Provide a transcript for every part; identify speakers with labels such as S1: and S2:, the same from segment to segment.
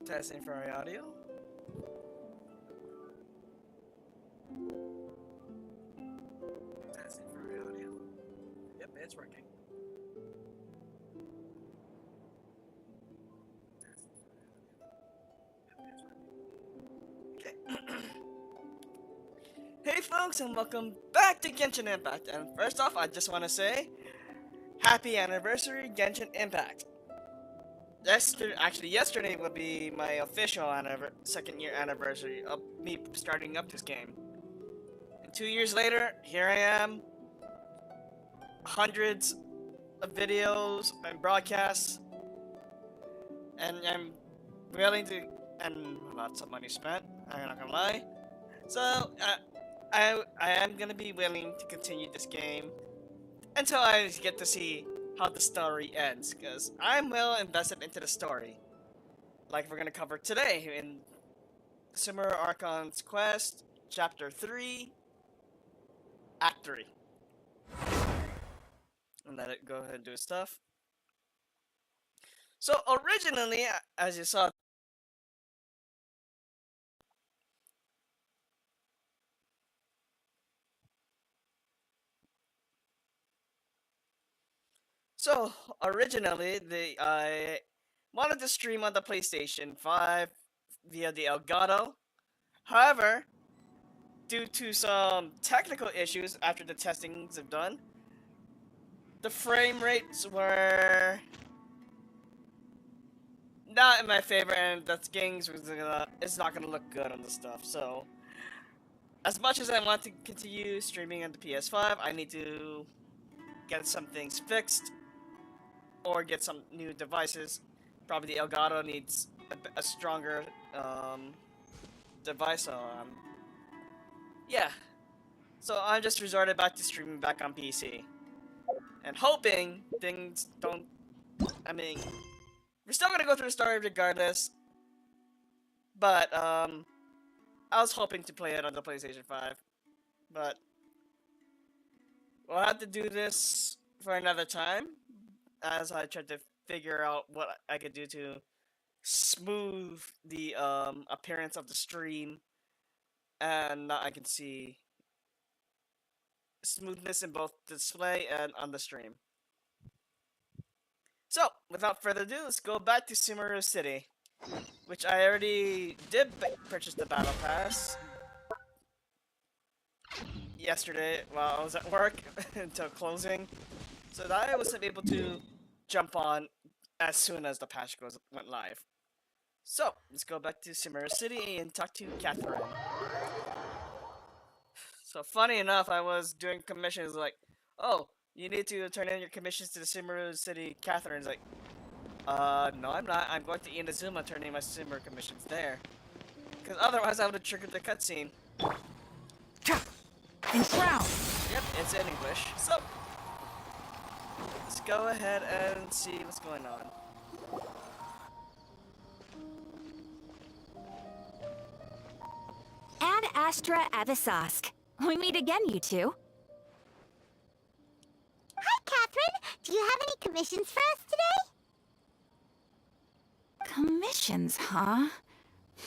S1: Testing for our audio. Testing for our audio. Yep, it's working. Okay. Hey folks, and welcome back to Genshin Impact. And first off, I just want to say, happy anniversary Genshin Impact. Yesterday will be my official second year anniversary of me starting up this game. And 2 years later, here I am. Hundreds of videos and broadcasts. And I'm willing to, and lots of money spent, I'm not gonna lie. So, I am gonna be willing to continue this game until I get to see how the story ends, because I'm well invested into the story. Like we're gonna cover today in Sumeru Archon's Quest, Chapter 3, Act 3. And let it go ahead and do its stuff. So originally, as you saw, I wanted to stream on the PlayStation 5 via the Elgato. However, due to some technical issues after the testings have done, the frame rates were not in my favor, and the games it's not gonna look good on the stuff. So, as much as I want to continue streaming on the PS5, I need to get some things fixed or get some new devices. Probably the Elgato needs a stronger device. So, yeah. So I just resorted back to streaming back on PC, and hoping things don't. I mean, we're still gonna go through the story regardless. But I was hoping to play it on the PlayStation 5, but we'll have to do this for another time, as I try to figure out what I could do to smooth the appearance of the stream, and now I can see smoothness in both display and on the stream. So, without further ado, let's go back to Sumeru City, which I already did purchase the Battle Pass yesterday while I was at work until closing, so that I wasn't able to jump on as soon as the patch went live. So, let's go back to Sumeru City and talk to Catherine. So, funny enough, I was doing commissions like, oh, you need to turn in your commissions to the Sumeru City. Catherine's like, no, I'm not. I'm going to Inazuma turning my Sumeru commissions there. Because otherwise, I would have triggered the cutscene.
S2: Enshroud!
S1: Yep, it's in English. So, let's go ahead and see what's going on.
S2: Ad Astra Avisask. We meet again, you two.
S3: Hi, Catherine. Do you have any commissions for us today?
S2: Commissions, huh?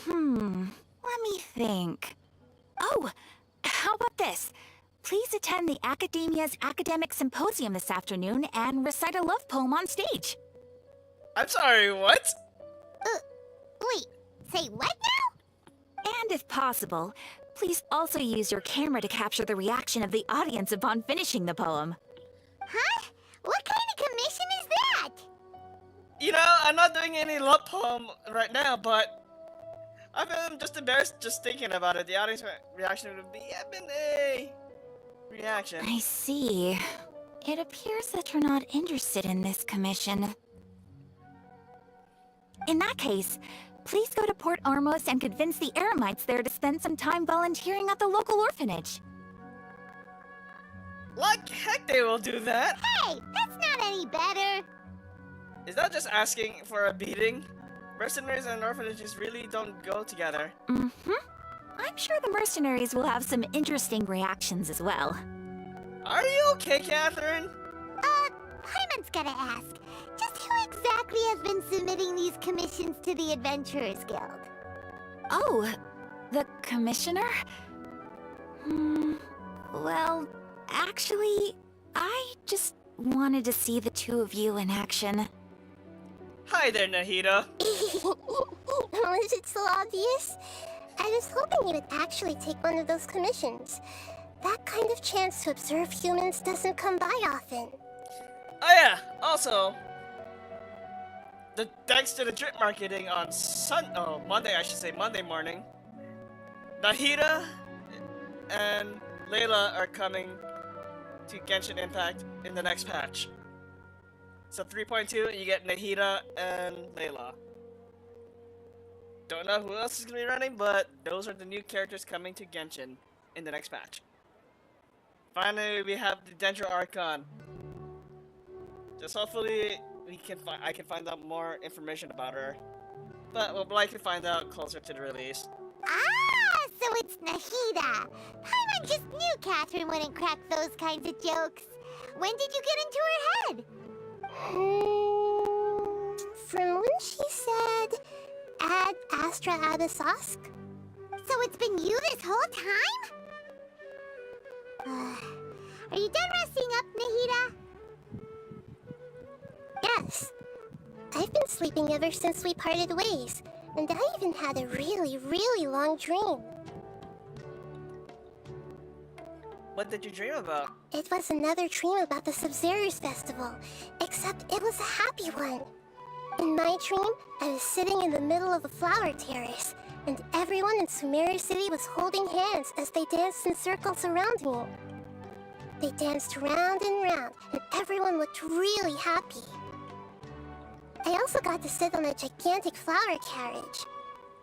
S2: Let me think. Oh, how about this? Please attend the Academia's Academic Symposium this afternoon and recite a love poem on stage.
S1: I'm sorry, what?
S3: Wait, say what now?
S2: And if possible, please also use your camera to capture the reaction of the audience upon finishing the poem.
S3: Huh? What kind of commission is that?
S1: You know, I'm not doing any love poem right now, but I'm just embarrassed just thinking about it. The audience reaction would be a reaction.
S2: I see. It appears that you're not interested in this commission. In that case, please go to Port Ormos and convince the Eremites there to spend some time volunteering at the local orphanage.
S1: Like heck they will do that!
S3: Hey, that's not any better.
S1: Is that just asking for a beating? Mercenaries and orphanages really don't go together.
S2: I'm sure the mercenaries will have some interesting reactions as well.
S1: Are you okay, Catherine?
S3: Paimon's gotta ask. Just who exactly has been submitting these commissions to the Adventurers Guild?
S2: Oh, the commissioner? Well, actually, I just wanted to see the two of you in action.
S1: Hi there, Nahida.
S4: Was it so obvious? I was hoping you would actually take one of those commissions. That kind of chance to observe humans doesn't come by often.
S1: Oh yeah, also, thanks to the drip marketing on Monday morning, Nahida and Layla are coming to Genshin Impact in the next patch. So 3.2, you get Nahida and Layla. Don't know who else is gonna be running, but those are the new characters coming to Genshin in the next patch. Finally, we have the Sumeru Archon. Just hopefully I can find out more information about her, but we'll likely find out closer to the release.
S3: Ah, so it's Nahida. Paimon just knew Catherine wouldn't crack those kinds of jokes. When did you get into her head?
S4: From when she said, "Ad Astra Abyssosque."
S3: So it's been you this whole time? Are you done resting up, Nahida?
S4: Yes. I've been sleeping ever since we parted ways, and I even had a really, really long dream.
S1: What did you dream about?
S4: It was another dream about the Sub-Zero's festival, except it was a happy one. In my dream, I was sitting in the middle of a flower terrace, and everyone in Sumeru City was holding hands as they danced in circles around me. They danced round and round, and everyone looked really happy. I also got to sit on a gigantic flower carriage.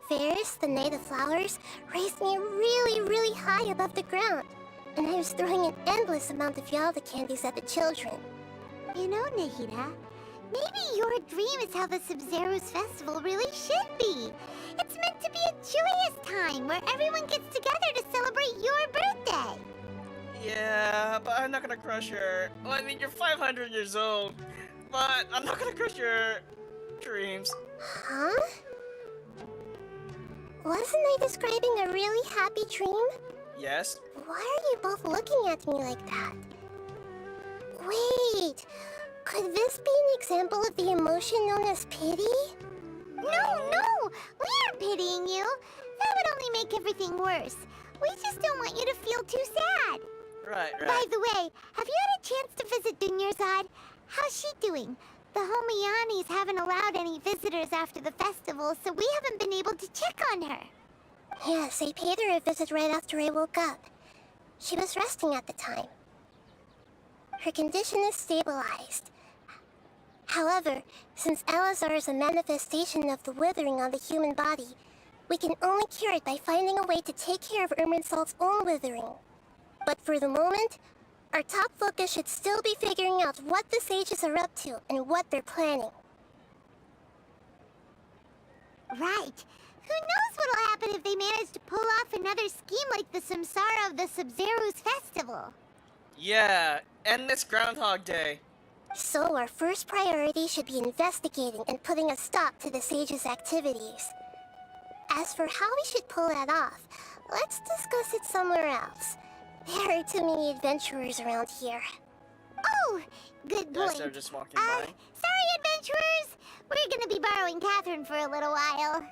S4: Ferris, the Knight of Flowers, raised me really, really high above the ground, and I was throwing an endless amount of Yalda candies at the children.
S3: You know, Nahida, maybe your dream is how the Sub-Zero's festival really should be. It's meant to be a joyous time where everyone gets together to celebrate your birthday.
S1: Yeah, but I'm not gonna crush her. Well, I mean, you're 500 years old, but I'm not gonna crush your dreams.
S4: Huh? Wasn't I describing a really happy dream?
S1: Yes?
S4: Why are you both looking at me like that? Wait, could this be an example of the emotion known as pity?
S3: No, we aren't pitying you. That would only make everything worse. We just don't want you to feel too sad.
S1: Right.
S3: By the way, have you had a chance to visit Dunyarzad? How's she doing? The Homianis haven't allowed any visitors after the festival, so we haven't been able to check on her.
S4: Yes, I paid her a visit right after I woke up. She was resting at the time. Her condition is stabilized. However, since Elazar is a manifestation of the withering on the human body, we can only cure it by finding a way to take care of Irminsul's own withering. But for the moment, our top focus should still be figuring out what the sages are up to and what they're planning.
S3: Right. Who knows what'll happen if they manage to pull off another scheme like the Samsara of the Sub-Zero's festival?
S1: Yeah, and it's Groundhog Day.
S4: So our first priority should be investigating and putting a stop to the sages' activities. As for how we should pull that off, let's discuss it somewhere else. There are too many adventurers around here.
S3: Oh, good
S1: Yes,
S3: point.
S1: they're just walking by.
S3: Sorry, adventurers. We're gonna be borrowing Catherine for a little while.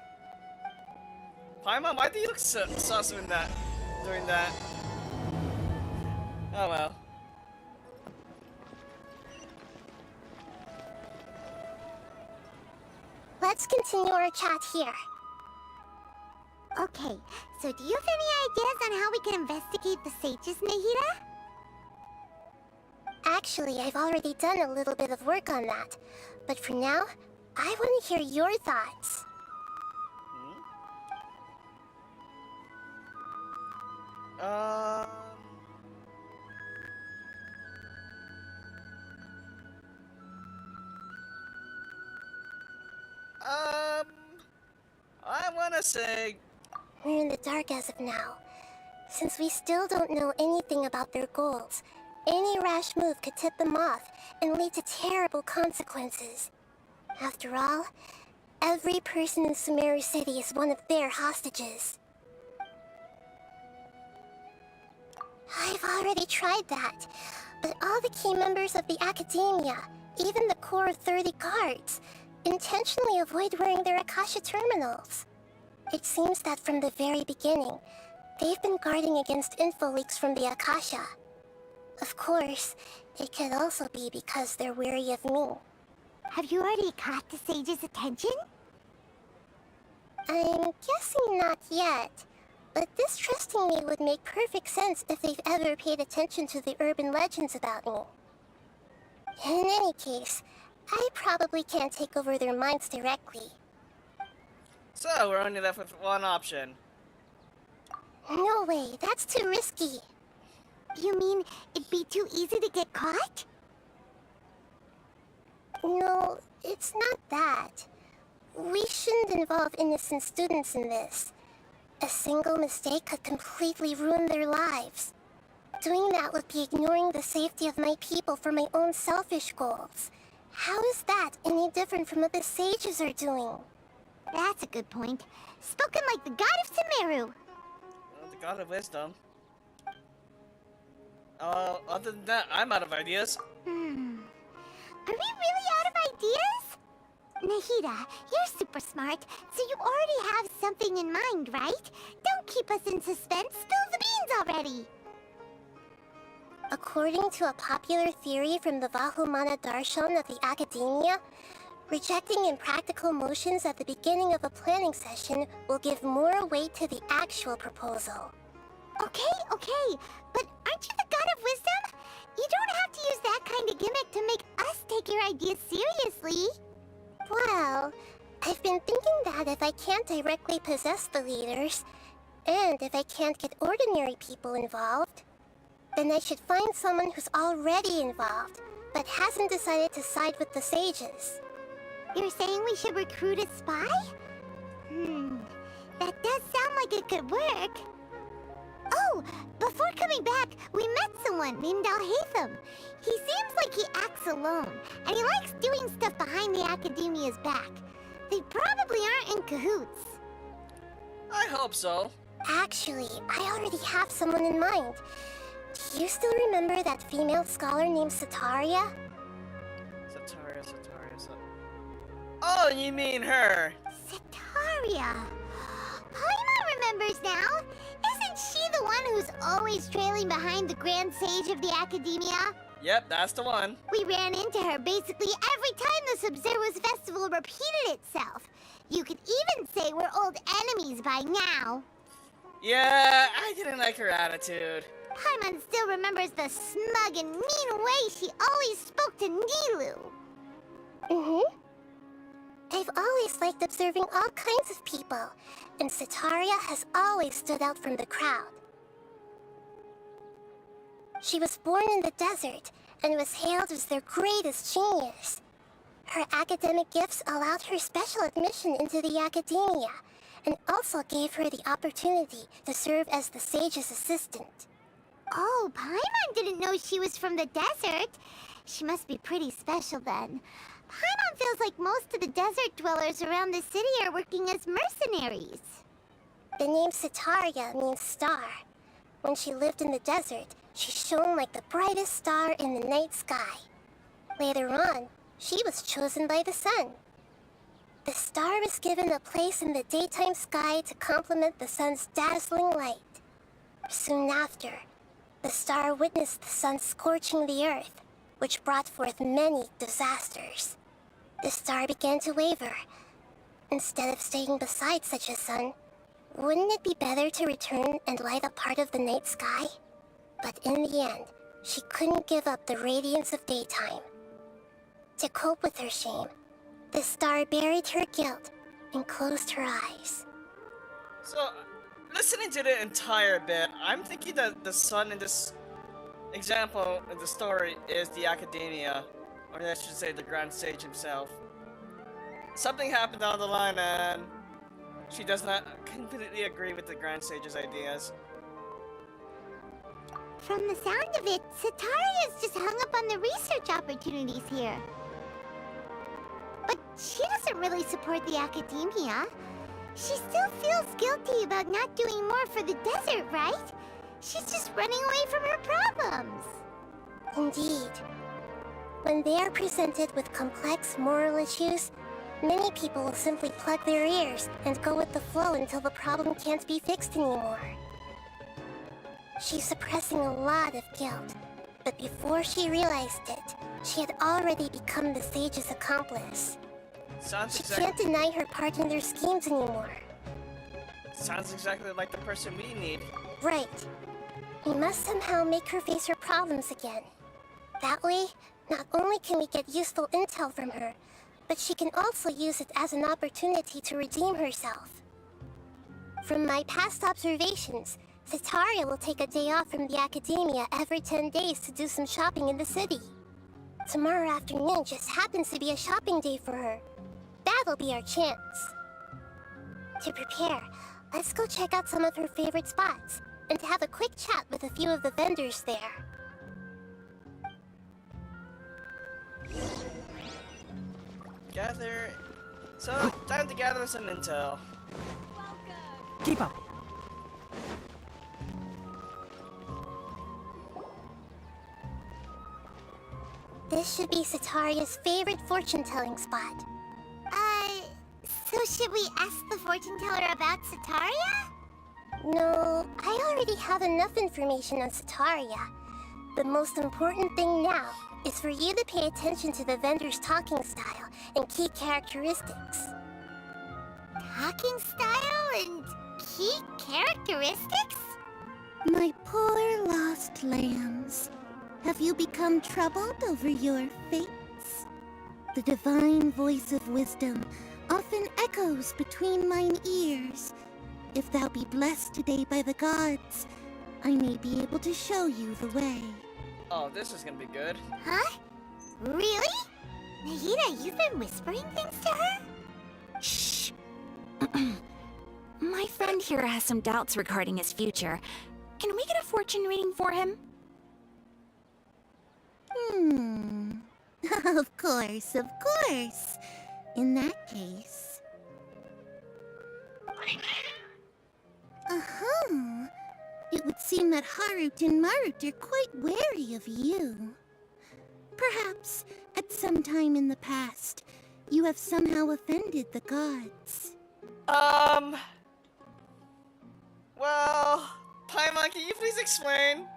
S1: Paimon, why do you look sus doing that? Oh well.
S4: Let's continue our chat here.
S3: Okay, so do you have any ideas on how we can investigate the sages, Nahida?
S4: Actually, I've already done a little bit of work on that. But for now, I want to hear your thoughts.
S1: I wanna say,
S4: We're in the dark as of now. Since we still don't know anything about their goals, any rash move could tip them off and lead to terrible consequences. After all, every person in Sumeru City is one of their hostages. I've already tried that, but all the key members of the Academia, even the core 30 guards, intentionally avoid wearing their Akasha terminals. It seems that from the very beginning, they've been guarding against info leaks from the Akasha. Of course, it could also be because they're wary of me.
S3: Have you already caught the sage's attention?
S4: I'm guessing not yet, but distrusting me would make perfect sense if they've ever paid attention to the urban legends about me. In any case, I probably can't take over their minds directly.
S1: So, we're only left with one option.
S4: No way, that's too risky.
S3: You mean it'd be too easy to get caught?
S4: No, it's not that. We shouldn't involve innocent students in this. A single mistake could completely ruin their lives. Doing that would be ignoring the safety of my people for my own selfish goals. How is that any different from what the sages are doing?
S3: That's a good point. Spoken like the god of Sumeru.
S1: Well, the god of wisdom. Other than that, I'm out of ideas.
S3: Are we really out of ideas? Nahida, you're super smart, so you already have something in mind, right? Don't keep us in suspense. Spill the beans already.
S4: According to a popular theory from the Vahumana Darshan of the Academia, rejecting impractical motions at the beginning of a planning session will give more weight to the actual proposal.
S3: Okay, but aren't you the god of wisdom? You don't have to use that kind of gimmick to make us take your ideas seriously.
S4: Well, I've been thinking that if I can't directly possess the leaders, and if I can't get ordinary people involved, then I should find someone who's already involved, but hasn't decided to side with the sages.
S3: You're saying we should recruit a spy? That does sound like it could work. Oh, before coming back, we met someone named Alhaitham. He seems like he acts alone, and he likes doing stuff behind the Academia's back. They probably aren't in cahoots.
S1: I hope so.
S4: Actually, I already have someone in mind. Do you still remember that female scholar named Sataria?
S1: Sataria. Oh, you mean her?
S3: Sataria. Paimon remembers now. Isn't she the one who's always trailing behind the Grand Sage of the Academia?
S1: Yep, that's the one.
S3: We ran into her basically every time the Sub-Zero's festival repeated itself. You could even say we're old enemies by now.
S1: Yeah, I didn't like her attitude.
S3: Paimon still remembers the smug and mean way she always spoke to Nilu.
S4: I've always liked observing all kinds of people, and Sataria has always stood out from the crowd. She was born in the desert and was hailed as their greatest genius. Her academic gifts allowed her special admission into the Academia, and also gave her the opportunity to serve as the sage's assistant.
S3: Oh, Paimon didn't know she was from the desert. She must be pretty special then. Paimon feels like most of the desert dwellers around the city are working as mercenaries.
S4: The name Sataria means star. When she lived in the desert, she shone like the brightest star in the night sky. Later on, she was chosen by the sun. The star was given a place in the daytime sky to complement the sun's dazzling light. Soon after, the star witnessed the sun scorching the earth, which brought forth many disasters. The star began to waver. Instead of staying beside such a sun, wouldn't it be better to return and light up part of the night sky? But in the end, she couldn't give up the radiance of daytime. To cope with her shame, the star buried her guilt and closed her eyes.
S1: So, listening to the entire bit, I'm thinking that the sun in this example in the story is the Academia, or I should say the Grand Sage himself. Something happened down the line and she does not completely agree with the Grand Sage's ideas.
S3: From the sound of it, Sataria's just hung up on the research opportunities here. But She doesn't really support the academia. She still feels guilty about not doing more for the desert, right? She's just running away from her problems.
S4: Indeed. When they are presented with complex moral issues, many people will simply plug their ears and go with the flow until the problem can't be fixed anymore. She's suppressing a lot of guilt, but before she realized it, she had already become the sage's accomplice.
S1: Sounds
S4: She
S1: exactly.
S4: can't deny her part in their schemes anymore.
S1: Sounds exactly like the person we need.
S4: Right. We must somehow make her face her problems again. That way, not only can we get useful intel from her, but she can also use it as an opportunity to redeem herself. From my past observations, Setaria will take a day off from the academia every 10 days to do some shopping in the city. Tomorrow afternoon just happens to be a shopping day for her. That'll be our chance. To prepare, let's go check out some of her favorite spots and have a quick chat with a few of the vendors there.
S1: Gather. So, time to gather some intel.
S5: Keep up.
S4: This should be Setaria's favorite fortune-telling spot.
S3: So should we ask the fortune teller about Setaria?
S4: No, I already have enough information on Setaria. The most important thing now is for you to pay attention to the vendor's talking style and key characteristics.
S3: Talking style and key characteristics?
S6: My poor lost lambs, have you become troubled over your fates? The divine voice of wisdom often echoes between mine ears. If thou be blessed today by the gods, I may be able to show you the way.
S1: Oh, this is gonna be good.
S3: Huh? Really? Nahida, you've been whispering things to her?
S2: Shh. My friend here has some doubts regarding his future. Can we get a fortune reading for him?
S6: Of course, of course. In that case... It would seem that Harut and Marut are quite wary of you. Perhaps, at some time in the past, you have somehow offended the gods.
S1: Well, Paimon, can you please explain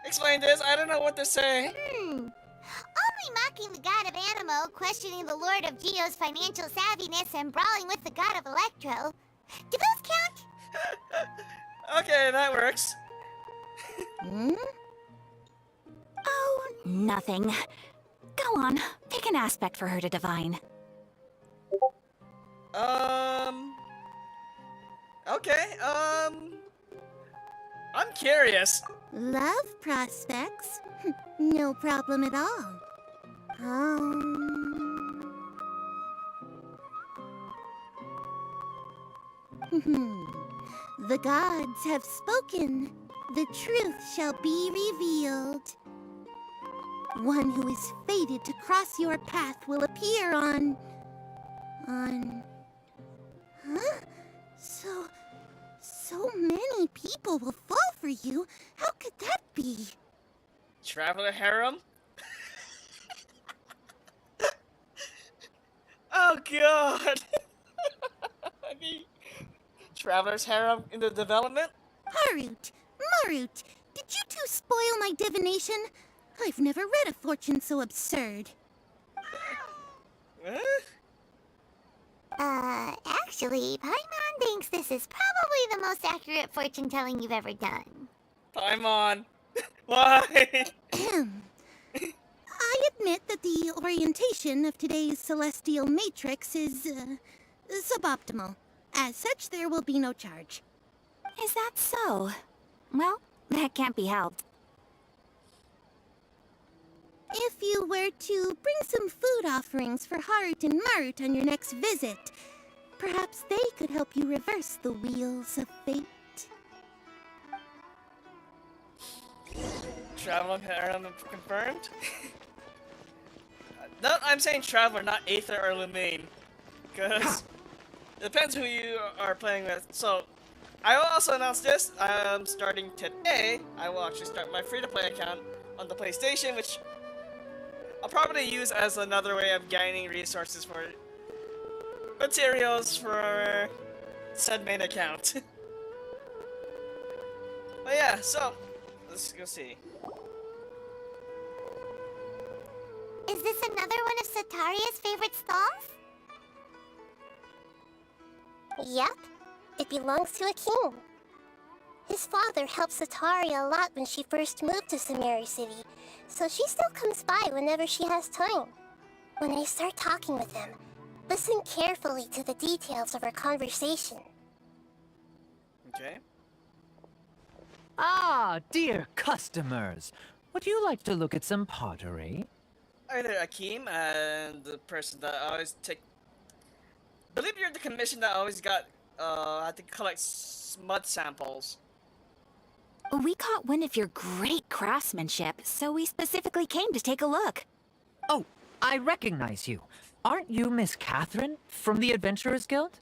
S1: this? I don't know what to say.
S3: Only mocking the god of Animo, questioning the lord of Geo's financial savviness, and brawling with the god of Electro. Do those count?
S1: Okay, that works.
S2: Oh, nothing. Go on, pick an aspect for her to divine.
S1: Okay, I'm curious.
S6: Love prospects? No problem at all. The gods have spoken. The truth shall be revealed. One who is fated to cross your path will appear on... Huh? So many people will fall for you. How could that be?
S1: Traveler harem? Oh god! Traveler's harem in the development?
S6: Harut, Marut, did you two spoil my divination? I've never read a fortune so absurd.
S1: Huh?
S3: Actually, Paimon thinks this is probably the most accurate fortune telling you've ever done.
S1: Paimon. Why?
S6: I admit that the orientation of today's celestial matrix is, suboptimal. As such, there will be no charge.
S2: Is that so? Well, that can't be helped.
S6: If you were to bring some food offerings for Harut and Marut on your next visit, perhaps they could help you reverse the wheels of fate.
S1: Traveler harem confirmed? No, I'm saying traveler, not Aether or Lumine. because it depends who you are playing with. So, I will also announce this. Starting today, I will actually start my free-to-play account on the PlayStation, which I'll probably use as another way of gaining resources for materials for said main account. But yeah, so let's go see.
S3: Is this another one of Sataria's favorite stalls?
S4: Yep, it belongs to a king. His father helped Sataria a lot when she first moved to Sumeru City, so she still comes by whenever she has time. When I start talking with him, listen carefully to the details of our conversation.
S1: Okay.
S7: Ah, dear customers, would you like to look at some pottery?
S1: Either Akeem and the person that I always take. Believe you're the commission that always got had to collect mud samples.
S2: We caught wind of your great craftsmanship, so we specifically came to take a look.
S7: Oh, I recognize you. Aren't you Miss Catherine from the Adventurers Guild?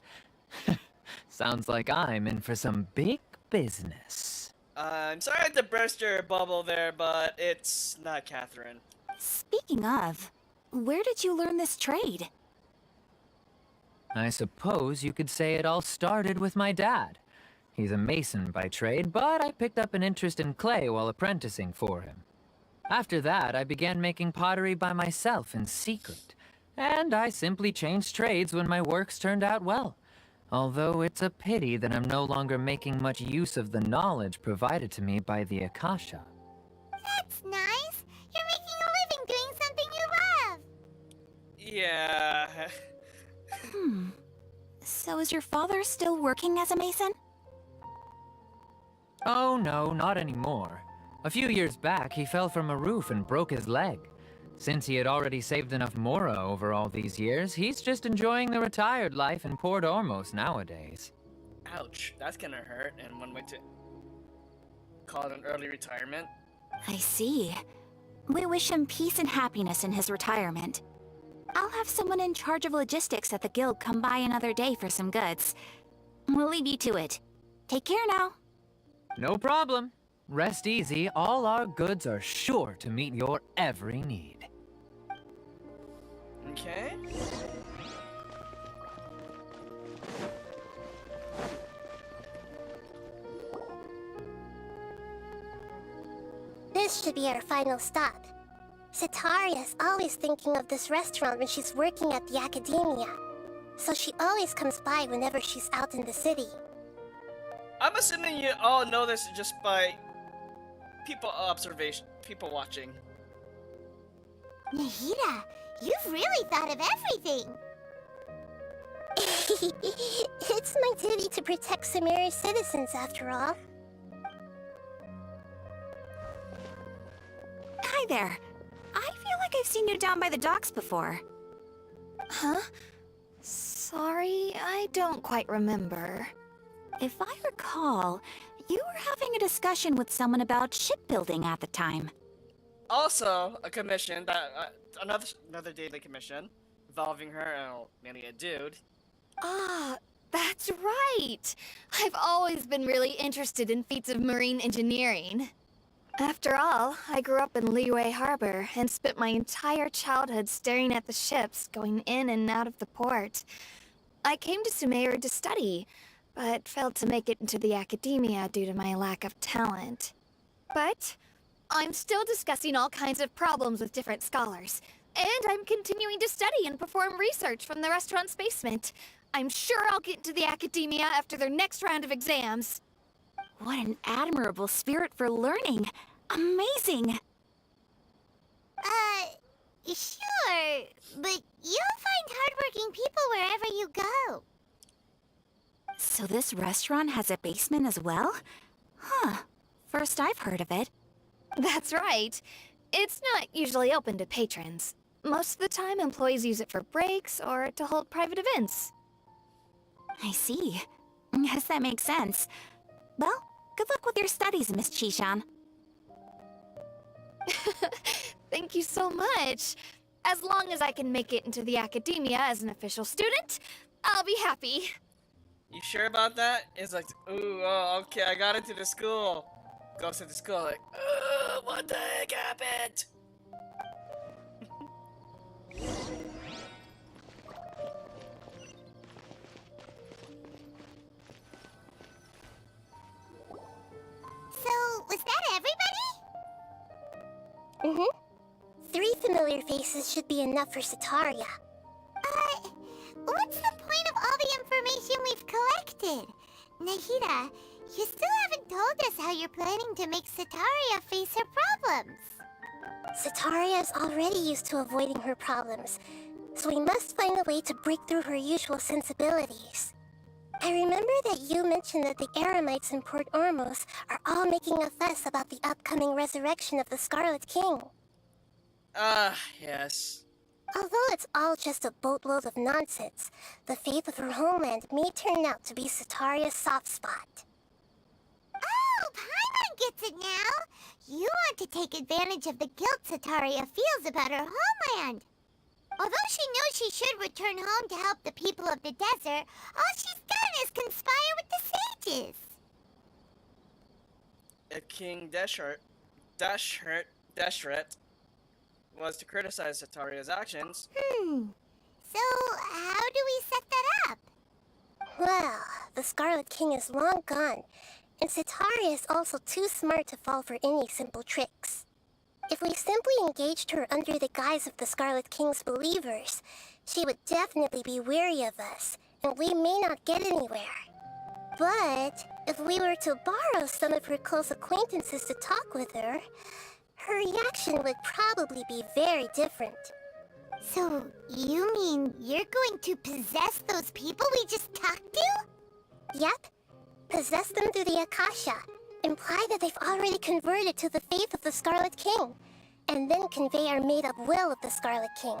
S7: Sounds like I'm in for some big business.
S1: I'm sorry to burst your bubble there, but it's not Catherine.
S2: Speaking of, where did you learn this trade?
S7: I suppose you could say it all started with my dad. He's a mason by trade, but I picked up an interest in clay while apprenticing for him. After that, I began making pottery by myself in secret, and I simply changed trades when my works turned out well. Although it's a pity that I'm no longer making much use of the knowledge provided to me by the Akasha.
S3: That's nice. You're making a living doing something you love.
S1: Yeah.
S2: So is your father still working as a mason?
S7: Oh no, not anymore. A few years back, he fell from a roof and broke his leg. Since he had already saved enough mora over all these years, he's just enjoying the retired life in Port Ormos nowadays.
S1: Ouch, that's gonna hurt, and one way to call it an early retirement.
S2: I see. We wish him peace and happiness in his retirement. I'll have someone in charge of logistics at the guild come by another day for some goods. We'll leave you to it. Take care now.
S7: No problem. Rest easy, all our goods are sure to meet your every need.
S1: Okay.
S4: This should be our final stop. Sataria's always thinking of this restaurant when she's working at the academia, so she always comes by whenever she's out in the city.
S1: I'm assuming you all know this just by people watching.
S3: Nahida, you've really thought of everything.
S4: It's my duty to protect Sumeru's citizens, after all.
S2: Hi there. I feel like I've seen you down by the docks before.
S8: Huh? Sorry, I don't quite remember.
S2: If I recall, you were having a discussion with someone about shipbuilding at the time.
S1: Also, a commission that another daily commission involving her and mainly a dude.
S8: Ah, that's right! I've always been really interested in feats of marine engineering. After all, I grew up in Liyue Harbor and spent my entire childhood staring at the ships going in and out of the port. I came to Sumeru to study, but failed to make it into the academia due to my lack of talent. But I'm still discussing all kinds of problems with different scholars, and I'm continuing to study and perform research from the restaurant's basement. I'm sure I'll get into the academia after their next round of exams.
S2: What an admirable spirit for learning. Amazing.
S3: Sure, but you'll find hardworking people wherever you go.
S2: So this restaurant has a basement as well? Huh. First I've heard of it.
S8: That's right. It's not usually open to patrons. Most of the time, employees use it for breaks or to hold private events.
S2: I see. Guess that makes sense. Well, good luck with your studies, Miss Chishan.
S8: Thank you so much. As long as I can make it into the academia as an official student, I'll be happy.
S1: You sure about that? It's like, ooh, oh, okay, I got into the school. Goes into school like, what the heck happened?
S3: So, was that everybody?
S4: Mm-hmm. 3 familiar faces should be enough for Sataria.
S3: What's the point of all the information we've collected? Nahida, you still haven't told us how you're planning to make Sataria face her problems.
S4: Sataria is already used to avoiding her problems, so we must find a way to break through her usual sensibilities. I remember that you mentioned that the Eremites in Port Ormos are all making a fuss about the upcoming resurrection of the Scarlet King.
S1: Yes.
S4: Although it's all just a boatload of nonsense, the fate of her homeland may turn out to be Sataria's soft spot.
S3: Oh, Paimon gets it now! You want to take advantage of the guilt Sataria feels about her homeland. Although she knows she should return home to help the people of the desert, all she's done is conspire with the sages.
S1: If King Deshret was to criticize Sataria's actions.
S3: So, how do we set that up?
S4: Well, the Scarlet King is long gone, and Sataria is also too smart to fall for any simple tricks. If we simply engaged her under the guise of the Scarlet King's believers, she would definitely be wary of us, and we may not get anywhere. But if we were to borrow some of her close acquaintances to talk with her, her reaction would probably be very different.
S3: So, you mean you're going to possess those people we just talked to?
S4: Yep. Possess them through the Akasha. Imply that they've already converted to the faith of the Scarlet King, and then convey our made-up will of the Scarlet King.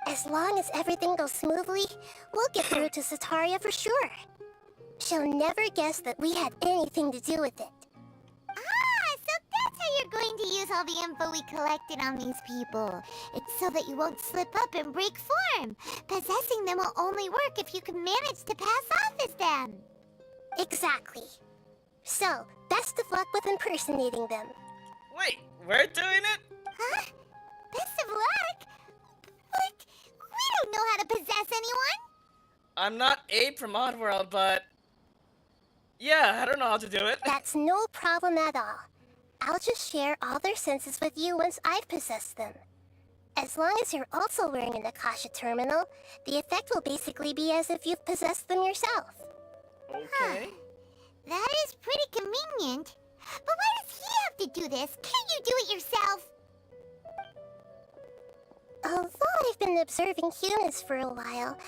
S4: As long as everything goes smoothly, we'll get through to Sataria for sure. She'll never guess that we had anything to do with it.
S3: So that's how you're going to use all the info we collected on these people. It's so that you won't slip up and break form. Possessing them will only work if you can manage to pass off as them.
S4: Exactly. So, best of luck with impersonating them.
S1: Wait, we're doing it?
S3: Huh? Best of luck? But we don't know how to possess anyone.
S1: I'm not Abe from Oddworld, but yeah, I don't know how to do it.
S4: That's no problem at all. I'll just share all their senses with you once I've possessed them. As long as you're also wearing an Akasha terminal, the effect will basically be as if you've possessed them yourself.
S1: Okay.
S3: That is pretty convenient. But why does he have to do this? Can't you do it yourself?
S4: Although I've been observing humans for a while,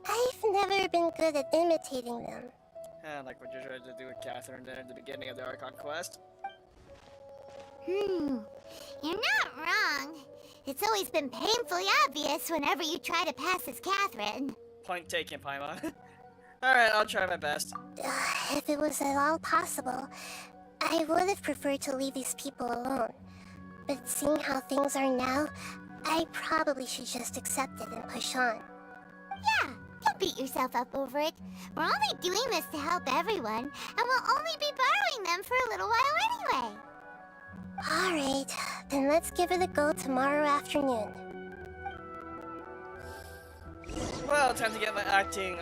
S4: I've never been good at imitating them.
S1: Like what you tried to do with Catherine there at the beginning of the Archon quest.
S3: You're not wrong. It's always been painfully obvious whenever you try to pass as Catherine.
S1: Point taken, Paimon. Alright, I'll try my best.
S4: If it was at all possible, I would have preferred to leave these people alone. But seeing how things are now, I probably should just accept it and push on.
S3: Yeah, don't beat yourself up over it. We're only doing this to help everyone, and we'll only be borrowing them for a little while anyway.
S4: Alright, then let's give it a go tomorrow afternoon.
S1: Well, time to get my acting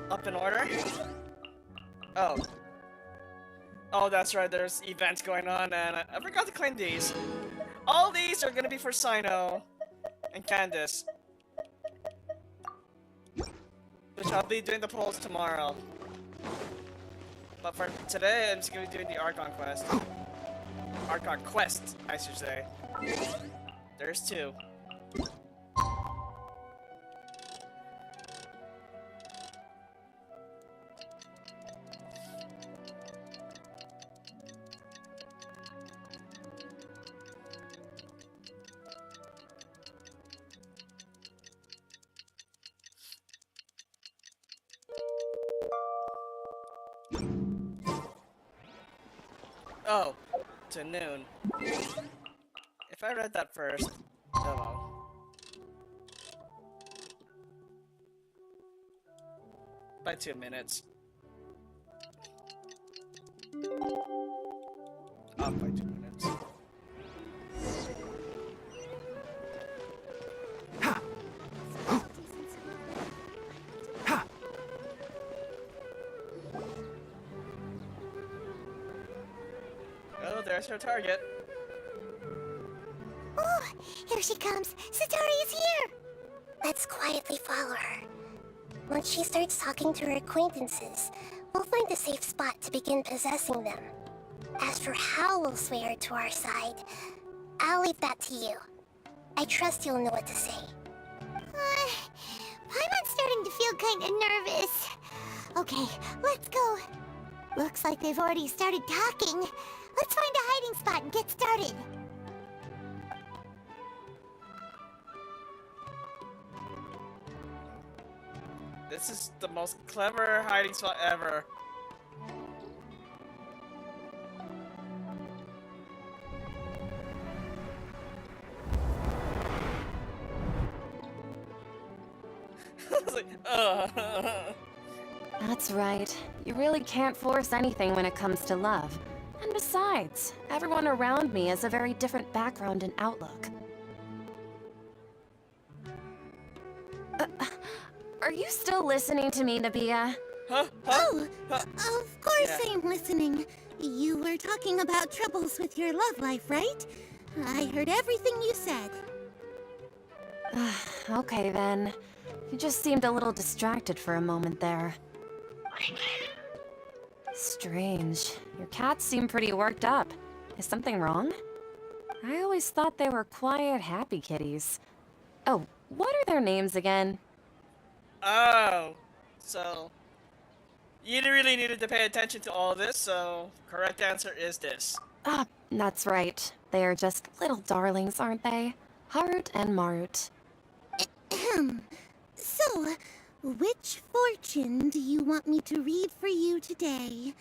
S1: up in order. Oh. Oh, that's right, there's events going on, and I forgot to claim these. All these are gonna be for Cyno and Candace, which I'll be doing the polls tomorrow. But for today, I'm just gonna be doing the Archon quest. Archon quest, I should say. There's 2. Oh, to noon. If I read that first, oh well. by 2 minutes. Off by 2 minutes. Oh, there's her target.
S3: Oh, here she comes. Satori is here.
S4: Let's quietly follow her. Once she starts talking to her acquaintances, we'll find a safe spot to begin possessing them. As for how we'll sway her to our side, I'll leave that to you. I trust you'll know what to say.
S3: Paimon's starting to feel kind of nervous. Okay, let's go. Looks like they've already started talking. Let's find a hiding spot and get started.
S1: This is the most clever hiding spot ever. It's like,
S9: That's right. You really can't force anything when it comes to love. And besides, everyone around me has a very different background and outlook. Are you still listening to me, Nabia?
S1: Huh?
S6: Oh,
S1: Huh?
S6: of course
S1: Yeah.
S6: I'm listening. You were talking about troubles with your love life, right? I heard everything you said.
S9: Okay then. You just seemed a little distracted for a moment there. Strange. Your cats seem pretty worked up. Is something wrong? I always thought they were quiet, happy kitties. Oh, what are their names again?
S1: Oh, so you really needed to pay attention to all this, so correct answer is this.
S9: Ah, that's right. They are just little darlings, aren't they? Harut and Marut.
S6: So, which fortune do you want me to read for you today?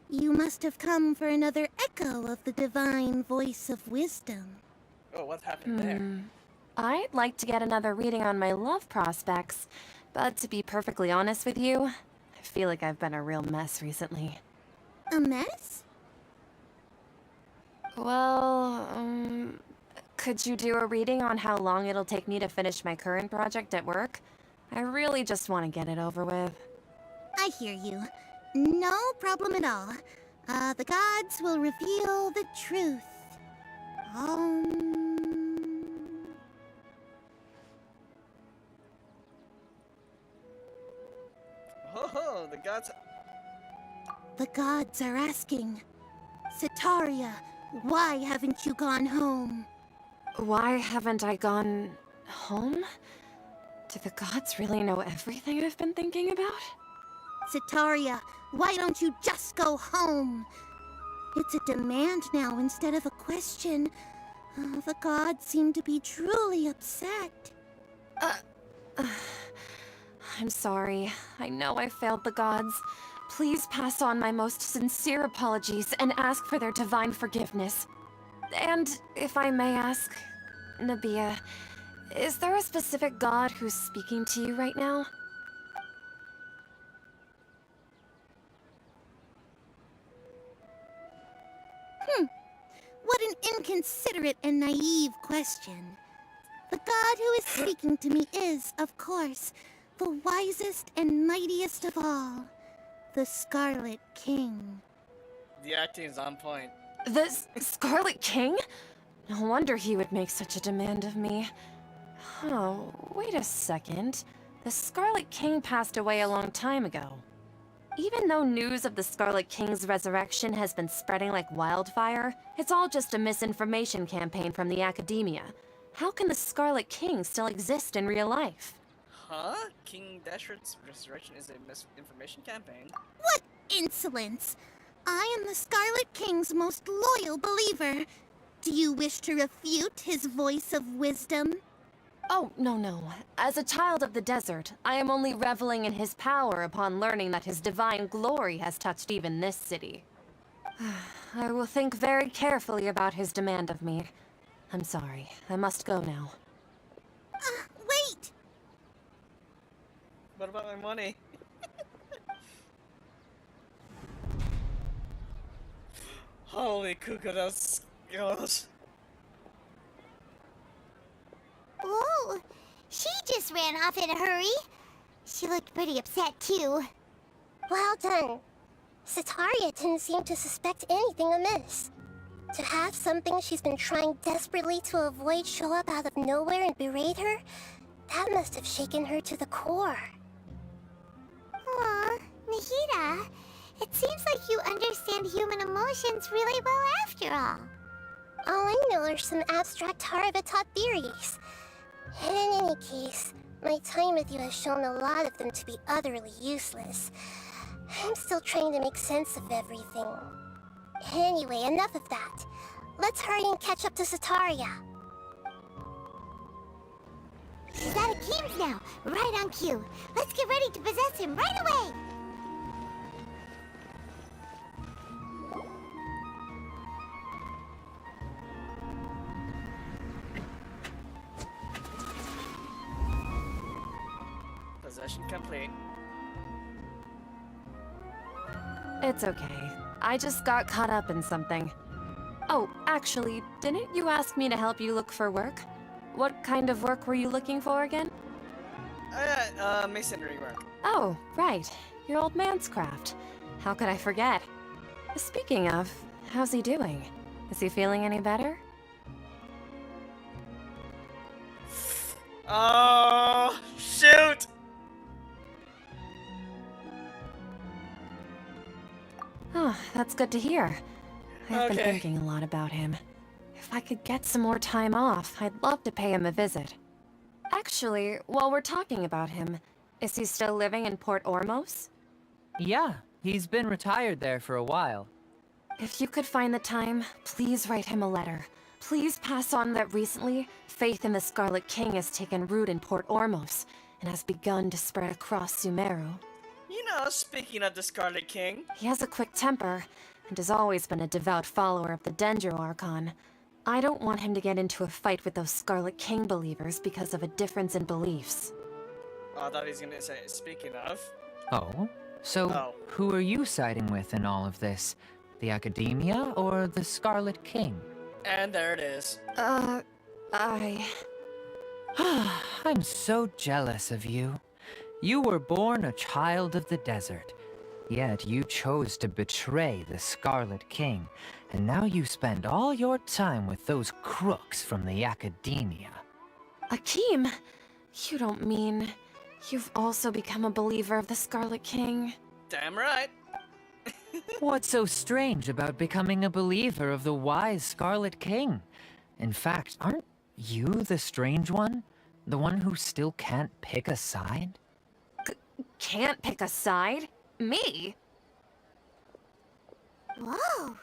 S6: You must have come for another echo of the divine voice of wisdom.
S1: Oh, what happened there?
S9: I'd like to get another reading on my love prospects, but to be perfectly honest with you, I feel like I've been a real mess recently.
S6: A mess?
S9: Well, could you do a reading on how long it'll take me to finish my current project at work? I really just want to get it over with.
S6: I hear you. No problem at all. The gods will reveal the truth.
S1: Oh, the gods.
S6: The gods are asking, Sitaria, why haven't you gone home?
S9: Why haven't I gone home? Do the gods really know everything I've been thinking about?
S6: Sitaria, why don't you just go home? It's a demand now instead of a question. The gods seem to be truly upset.
S9: I'm sorry. I know I failed the gods. Please pass on my most sincere apologies and ask for their divine forgiveness. And if I may ask, Nabia, is there a specific god who's speaking to you right now?
S6: What an inconsiderate and naive question. The god who is speaking to me is, of course, the wisest and mightiest of all, the Scarlet King.
S1: The acting is on point.
S9: The Scarlet King? No wonder he would make such a demand of me. Oh, wait a second. The Scarlet King passed away a long time ago. Even though news of the Scarlet King's resurrection has been spreading like wildfire, it's all just a misinformation campaign from the academia. How can the Scarlet King still exist in real life?
S1: Huh? King Dashred's resurrection is a misinformation campaign.
S6: What insolence! I am the Scarlet King's most loyal believer. Do you wish to refute his voice of wisdom?
S9: Oh, no. As a child of the desert, I am only reveling in his power upon learning that his divine glory has touched even this city. I will think very carefully about his demand of me. I'm sorry. I must go now.
S6: Wait!
S1: What about my money? Holy cuckoo, goes.
S3: Whoa! She just ran off in a hurry. She looked pretty upset too.
S4: Well done. Sataria didn't seem to suspect anything amiss. To have something she's been trying desperately to avoid show up out of nowhere and berate her, that must have shaken her to the core.
S3: Aw, Nahida, it seems like you understand human emotions really well after all.
S4: All I know are some abstract Harvard-taught theories. And in any case, my time with you has shown a lot of them to be utterly useless. I'm still trying to make sense of everything. Anyway, enough of that. Let's hurry and catch up to Sataria.
S3: He's out of Keem's now, right on cue. Let's get ready to possess him right away!
S1: Possession complete.
S9: It's okay. I just got caught up in something. Oh, actually, didn't you ask me to help you look for work? What kind of work were you looking for again?
S1: Masonry work.
S9: Oh, right. Your old man's craft. How could I forget? Speaking of, how's he doing? Is he feeling any better?
S1: Oh, shoot!
S9: Oh, that's good to hear. I've been
S1: Okay.
S9: thinking a lot about him. If I could get some more time off, I'd love to pay him a visit. Actually, while we're talking about him, is he still living in Port Ormos?
S7: Yeah, he's been retired there for a while.
S9: If you could find the time, please write him a letter. Please pass on that recently, faith in the Scarlet King has taken root in Port Ormos and has begun to spread across Sumeru.
S1: You know, speaking of the Scarlet King,
S9: He has a quick temper and has always been a devout follower of the Sumeru Archon. I don't want him to get into a fight with those Scarlet King believers because of a difference in beliefs.
S1: I thought he was gonna say, speaking of.
S7: Oh? So,
S1: Oh.
S7: who are you siding with in all of this? The Academia or the Scarlet King?
S1: And there it is.
S7: I'm so jealous of you. You were born a child of the desert, yet you chose to betray the Scarlet King, and now you spend all your time with those crooks from the Academia.
S9: Akeem, you don't mean you've also become a believer of the Scarlet King?
S1: Damn right.
S7: What's so strange about becoming a believer of the wise Scarlet King? In fact, aren't you the strange one? The one who still can't pick a side?
S9: Can't pick a side? Me?
S3: Whoa!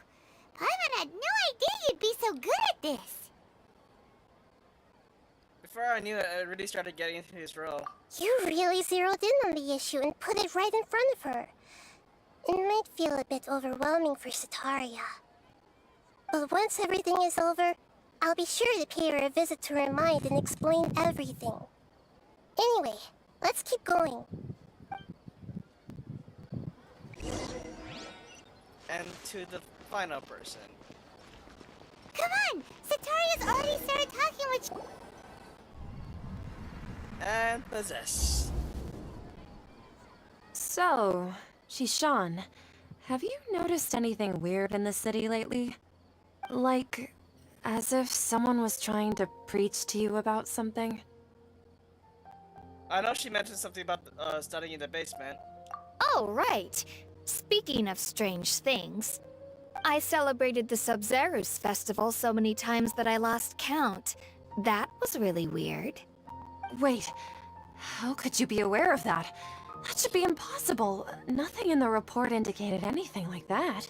S3: Paimon had no idea you'd be so good at this!
S1: Before I knew it, I really started getting into his role.
S4: You really zeroed in on the issue and put it right in front of her. It might feel a bit overwhelming for Sataria. But once everything is over, I'll be sure to pay her a visit to remind and explain everything. Anyway, let's keep going.
S1: And to the final person.
S3: Come on! Sataria's already started talking with
S1: And possess.
S9: So, Shishan, have you noticed anything weird in the city lately? Like, as if someone was trying to preach to you about something?
S1: I know she mentioned something about studying in the basement.
S8: Oh, right. Speaking of strange things, I celebrated the Sub-Zero's festival so many times that I lost count. That was really weird.
S9: Wait, how could you be aware of that? That should be impossible. Nothing in the report indicated anything like that.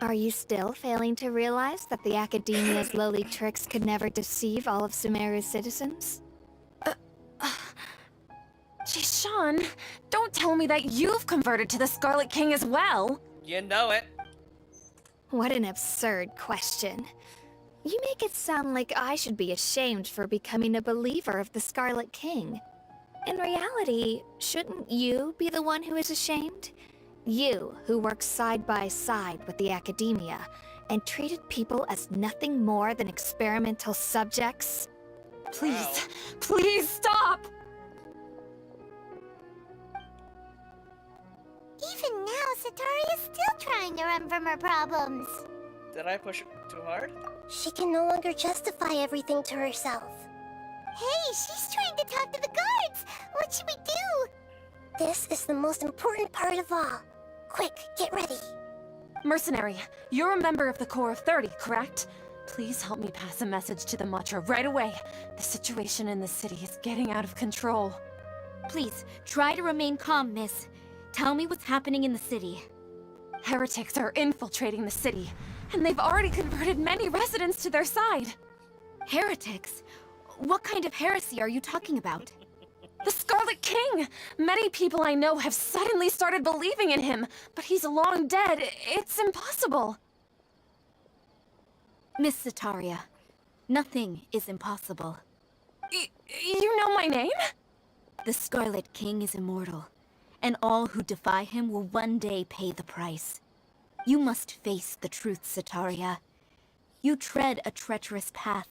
S8: Are you still failing to realize that the Academia's lowly tricks could never deceive all of Sumeru's citizens?
S9: Jishan, don't tell me that you've converted to the Scarlet King as well!
S1: You know it.
S8: What an absurd question. You make it sound like I should be ashamed for becoming a believer of the Scarlet King. In reality, shouldn't you be the one who is ashamed? You, who works side by side with the Academia, and treated people as nothing more than experimental subjects?
S9: Please, please stop!
S3: Even now, Satori is still trying to run from her problems.
S1: Did I push it too hard?
S4: She can no longer justify everything to herself.
S3: Hey, she's trying to talk to the guards! What should we do?
S4: This is the most important part of all. Quick, get ready.
S9: Mercenary, you're a member of the Corps of 30, correct? Please help me pass a message to the Matra right away. The situation in the city is getting out of control.
S2: Please, try to remain calm, miss. Tell me what's happening in the city.
S9: Heretics are infiltrating the city, and they've already converted many residents to their side.
S2: Heretics? What kind of heresy are you talking about?
S9: The Scarlet King! Many people I know have suddenly started believing in him, but he's long dead. It's impossible.
S2: Miss Sataria, nothing is impossible.
S9: You know my name?
S2: The Scarlet King is immortal, and all who defy him will one day pay the price. You must face the truth, Sataria. You tread a treacherous path,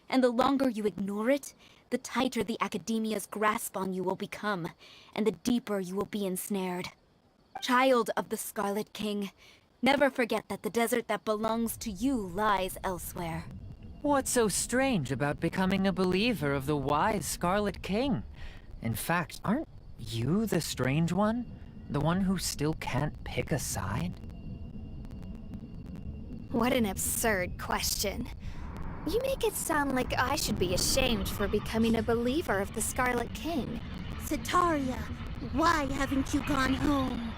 S2: and the longer you ignore it, the tighter the Academia's grasp on you will become, and the deeper you will be ensnared. Child of the Scarlet King, never forget that the desert that belongs to you lies elsewhere.
S7: What's so strange about becoming a believer of the wise Scarlet King? In fact, aren't you the strange one? The one who still can't pick a side?
S8: What an absurd question. You make it sound like I should be ashamed for becoming a believer of the Scarlet King.
S6: Sataria, why haven't you gone home?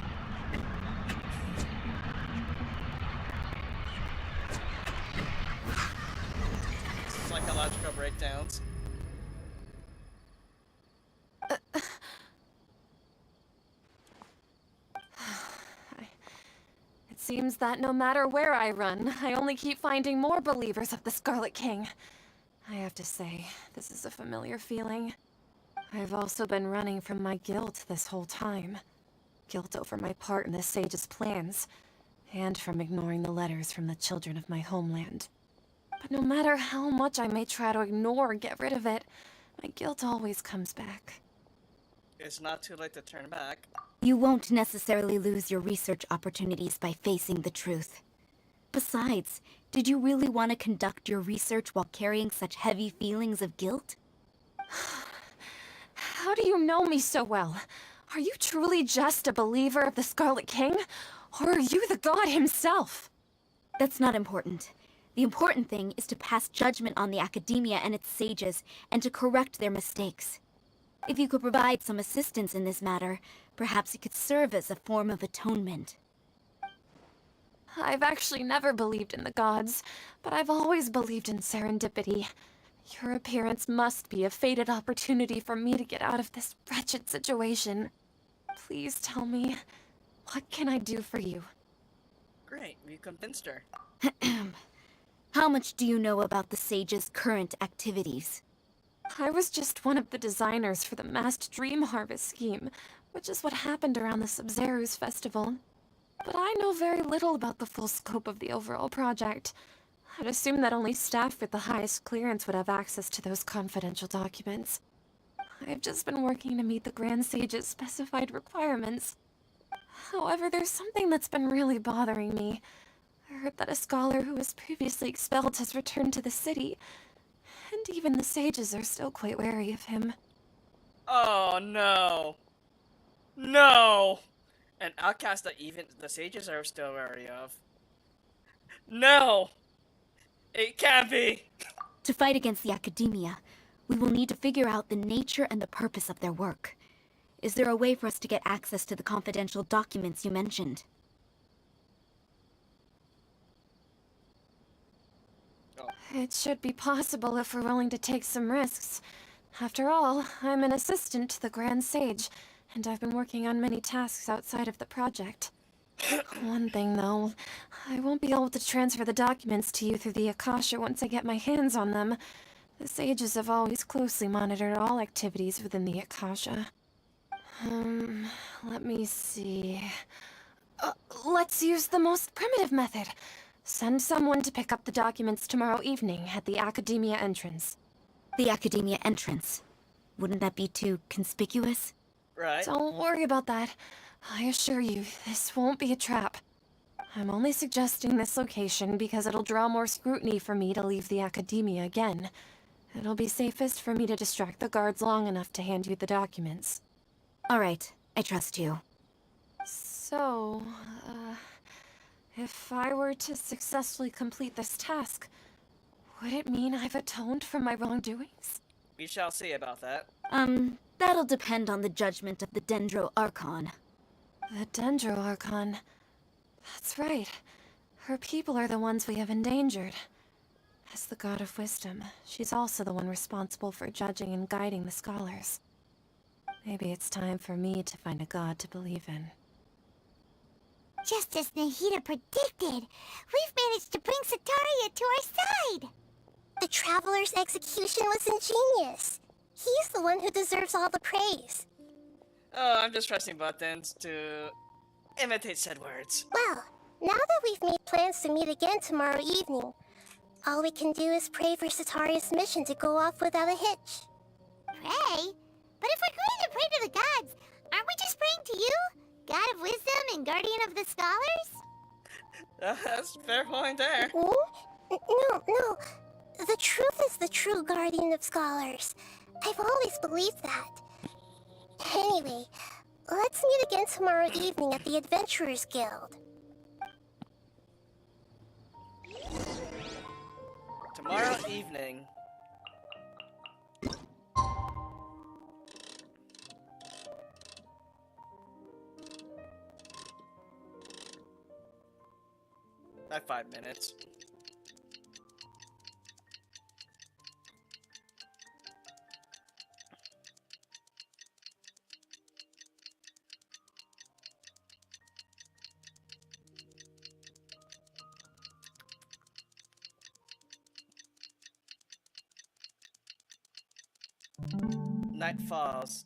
S1: Psychological breakdowns.
S9: It seems that no matter where I run, I only keep finding more believers of the Scarlet King. I have to say, this is a familiar feeling. I've also been running from my guilt this whole time. Guilt over my part in the Sage's plans, and from ignoring the letters from the children of my homeland. But no matter how much I may try to ignore or get rid of it, my guilt always comes back.
S1: It's not too late to turn back.
S2: You won't necessarily lose your research opportunities by facing the truth. Besides, did you really want to conduct your research while carrying such heavy feelings of guilt?
S9: How do you know me so well? Are you truly just a believer of the Scarlet King? Or are you the god himself?
S2: That's not important. The important thing is to pass judgment on the Academia and its sages, and to correct their mistakes. If you could provide some assistance in this matter, perhaps it could serve as a form of atonement.
S9: I've actually never believed in the gods, but I've always believed in serendipity. Your appearance must be a fated opportunity for me to get out of this wretched situation. Please tell me, what can I do for you?
S1: Great, we convinced her.
S2: How much do you know about the sage's current activities?
S9: I was just one of the designers for the masked dream harvest scheme, which is what happened around the Sumeru's festival. But I know very little about the full scope of the overall project. I'd assume that only staff with the highest clearance would have access to those confidential documents. I've just been working to meet the Grand Sage's specified requirements. However, there's something that's been really bothering me. I heard that a scholar who was previously expelled has returned to the city, and even the sages are still quite wary of him.
S1: Oh no! No! An outcast that even the sages are still wary of. No! It can't be!
S2: To fight against the Academia, we will need to figure out the nature and the purpose of their work. Is there a way for us to get access to the confidential documents you mentioned?
S9: It should be possible if we're willing to take some risks. After all, I'm an assistant to the Grand Sage, and I've been working on many tasks outside of the project. One thing, though, I won't be able to transfer the documents to you through the Akasha once I get my hands on them. The sages have always closely monitored all activities within the Akasha. Let me see... let's use the most primitive method. Send someone to pick up the documents tomorrow evening at the Academia entrance.
S2: The Academia entrance. Wouldn't that be too conspicuous?
S1: Right.
S9: Don't worry about that. I assure you, this won't be a trap. I'm only suggesting this location because it'll draw more scrutiny for me to leave the Academia again. It'll be safest for me to distract the guards long enough to hand you the documents.
S2: All right, I trust you.
S9: So, if I were to successfully complete this task, would it mean I've atoned for my wrongdoings?
S1: We shall see about that.
S2: That'll depend on the judgment of the Dendro Archon.
S9: The Dendro Archon. That's right. Her people are the ones we have endangered. As the God of Wisdom, she's also the one responsible for judging and guiding the scholars. Maybe it's time for me to find a god to believe in.
S3: Just as Nahida predicted, we've managed to bring Sataria to our side!
S4: The Traveler's execution was ingenious. He's the one who deserves all the praise.
S1: Oh, I'm just pressing buttons to imitate said words.
S4: Well, now that we've made plans to meet again tomorrow evening, all we can do is pray for Sataria's mission to go off without a hitch.
S3: Pray? But if we're going to pray to the gods, aren't we just praying to you? God of Wisdom and Guardian of the Scholars?
S1: That's a fair point there.
S4: No. The truth is the true Guardian of Scholars. I've always believed that. Anyway, let's meet again tomorrow evening at the Adventurers Guild.
S1: Tomorrow evening. I have 5 minutes. Night falls.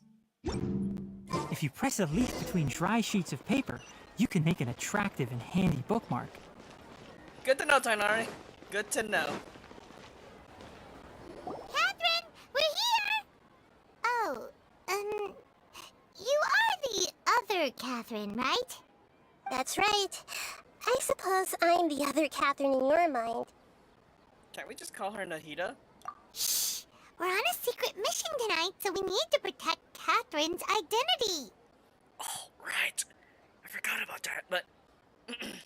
S5: If you press a leaf between dry sheets of paper, you can make an attractive and handy bookmark.
S1: Good to know, Tainari. Good to know.
S3: Catherine, we're here! Oh, you are the other Catherine, right?
S4: That's right. I suppose I'm the other Catherine in your mind.
S1: Can't we just call her Nahida?
S3: Shh! We're on a secret mission tonight, so we need to protect Catherine's identity.
S1: Oh, right. I forgot about that, but...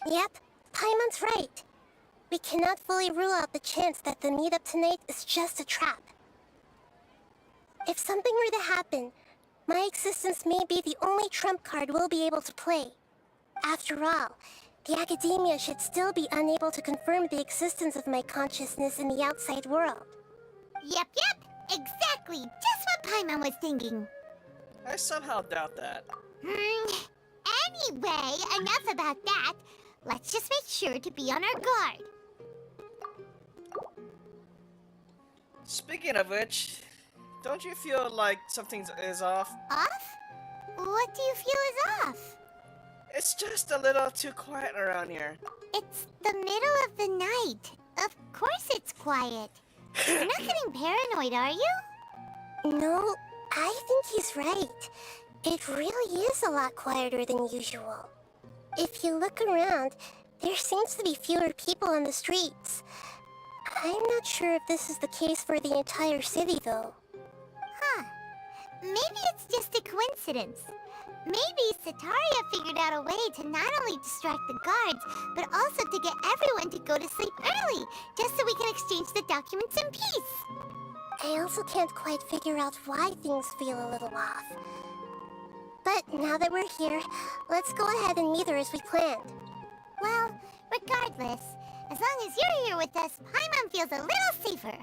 S4: Yep, Paimon's right. We cannot fully rule out the chance that the meetup tonight is just a trap. If something were to happen, my existence may be the only trump card we'll be able to play. After all, the Academia should still be unable to confirm the existence of my consciousness in the outside world.
S3: Yep, exactly, just what Paimon was thinking.
S1: I somehow doubt that.
S3: Anyway, enough about that. Let's just make sure to be on our guard.
S1: Speaking of which, don't you feel like something is off?
S3: Off? What do you feel is off?
S1: It's just a little too quiet around here.
S3: It's the middle of the night. Of course it's quiet. You're not getting paranoid, are you?
S4: No, I think he's right. It really is a lot quieter than usual. If you look around, there seems to be fewer people on the streets. I'm not sure if this is the case for the entire city, though.
S3: Huh. Maybe it's just a coincidence. Maybe Sataria figured out a way to not only distract the guards, but also to get everyone to go to sleep early, just so we can exchange the documents in peace.
S4: I also can't quite figure out why things feel a little off. But now that we're here, let's go ahead and meet her as we planned.
S3: Well, regardless, as long as you're here with us, Paimon feels a little safer.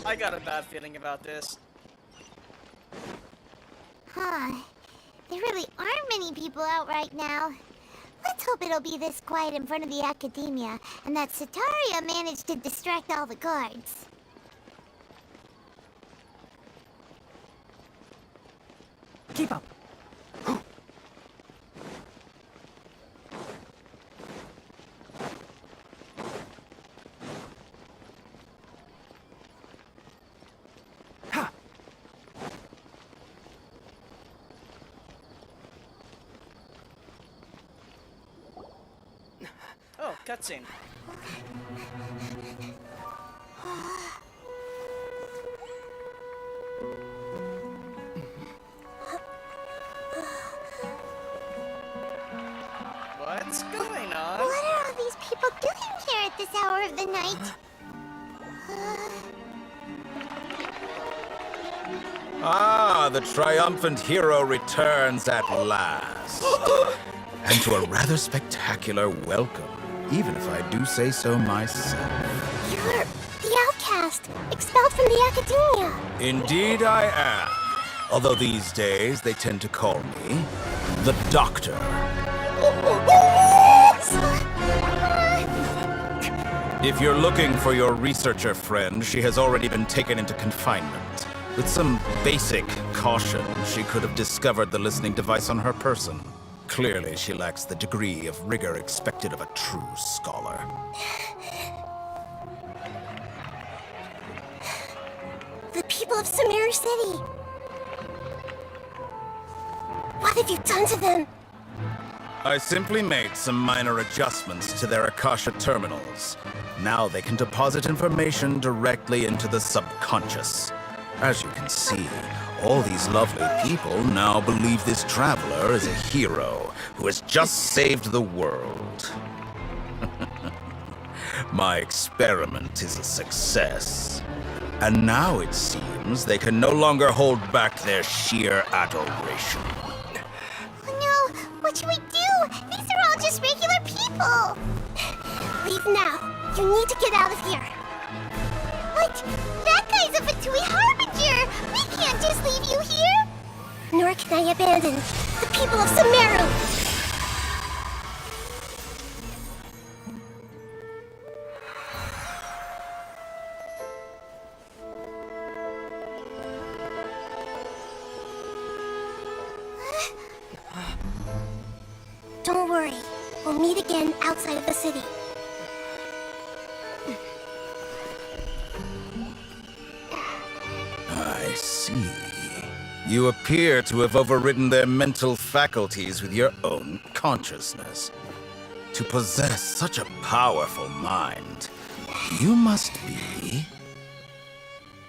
S1: I got a bad feeling about this.
S3: Huh. There really aren't many people out right now. Let's hope it'll be this quiet in front of the Academia, and that Sataria managed to distract all the guards.
S5: Keep up.
S1: cutscene. What's going on?
S3: What are all these people doing here at this hour of the night?
S10: Ah, the triumphant hero returns at last. And to a rather spectacular welcome, even if I do say so myself.
S4: You're the outcast, expelled from the academia.
S10: Indeed I am. Although these days they tend to call me the Doctor. If you're looking for your researcher friend, she has already been taken into confinement. With some basic caution, she could have discovered the listening device on her person. Clearly, she lacks the degree of rigor expected of a true scholar.
S4: The people of Sumeru City. What have you done to them?
S10: I simply made some minor adjustments to their Akasha terminals. Now they can deposit information directly into the subconscious. As you can see, all these lovely people now believe this traveler is a hero who has just saved the world. My experiment is a success. And now it seems they can no longer hold back their sheer adoration.
S3: Oh no, what should we do? These are all just regular people.
S4: Leave now. You need to get out of here.
S3: What? That guy's a Fatui Harbinger! We can't just leave you here!
S4: Nor can I abandon the people of Sumeru. Don't worry. We'll meet again outside of the city.
S10: I see. You appear to have overridden their mental faculties with your own consciousness. To possess such a powerful mind, you must be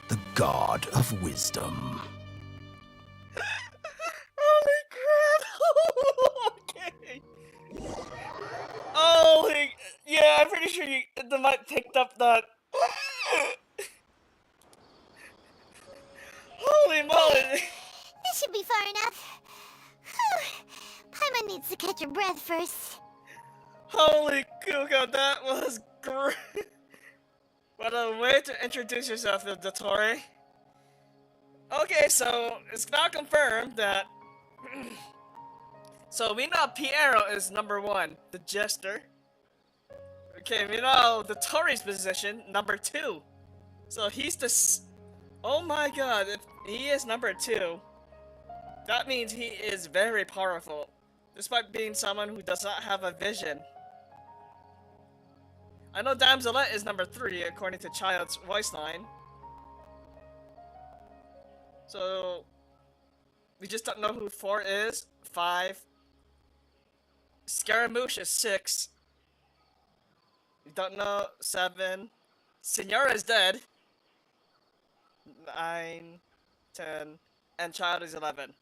S10: the god of wisdom.
S1: Holy crap! Okay. Holy... Yeah, I'm pretty sure the mic picked up that. Holy moly!
S3: This should be far enough. Paimon needs to catch her breath first.
S1: Holy Kuko, that was great! What a way to introduce yourself, Dottore. Okay, so it's now confirmed that... So we know Piero is number 1, the jester. Okay, we know Dottore's position, number 2. So he's the... Oh my god, if he is number 2, that means he is very powerful, despite being someone who does not have a vision. I know Damselette is number 3, according to Child's voice line. So, we just don't know who 4 is. 5. Scaramouche is 6. We don't know 7. Senora is dead. 9, 10, and Child is 11.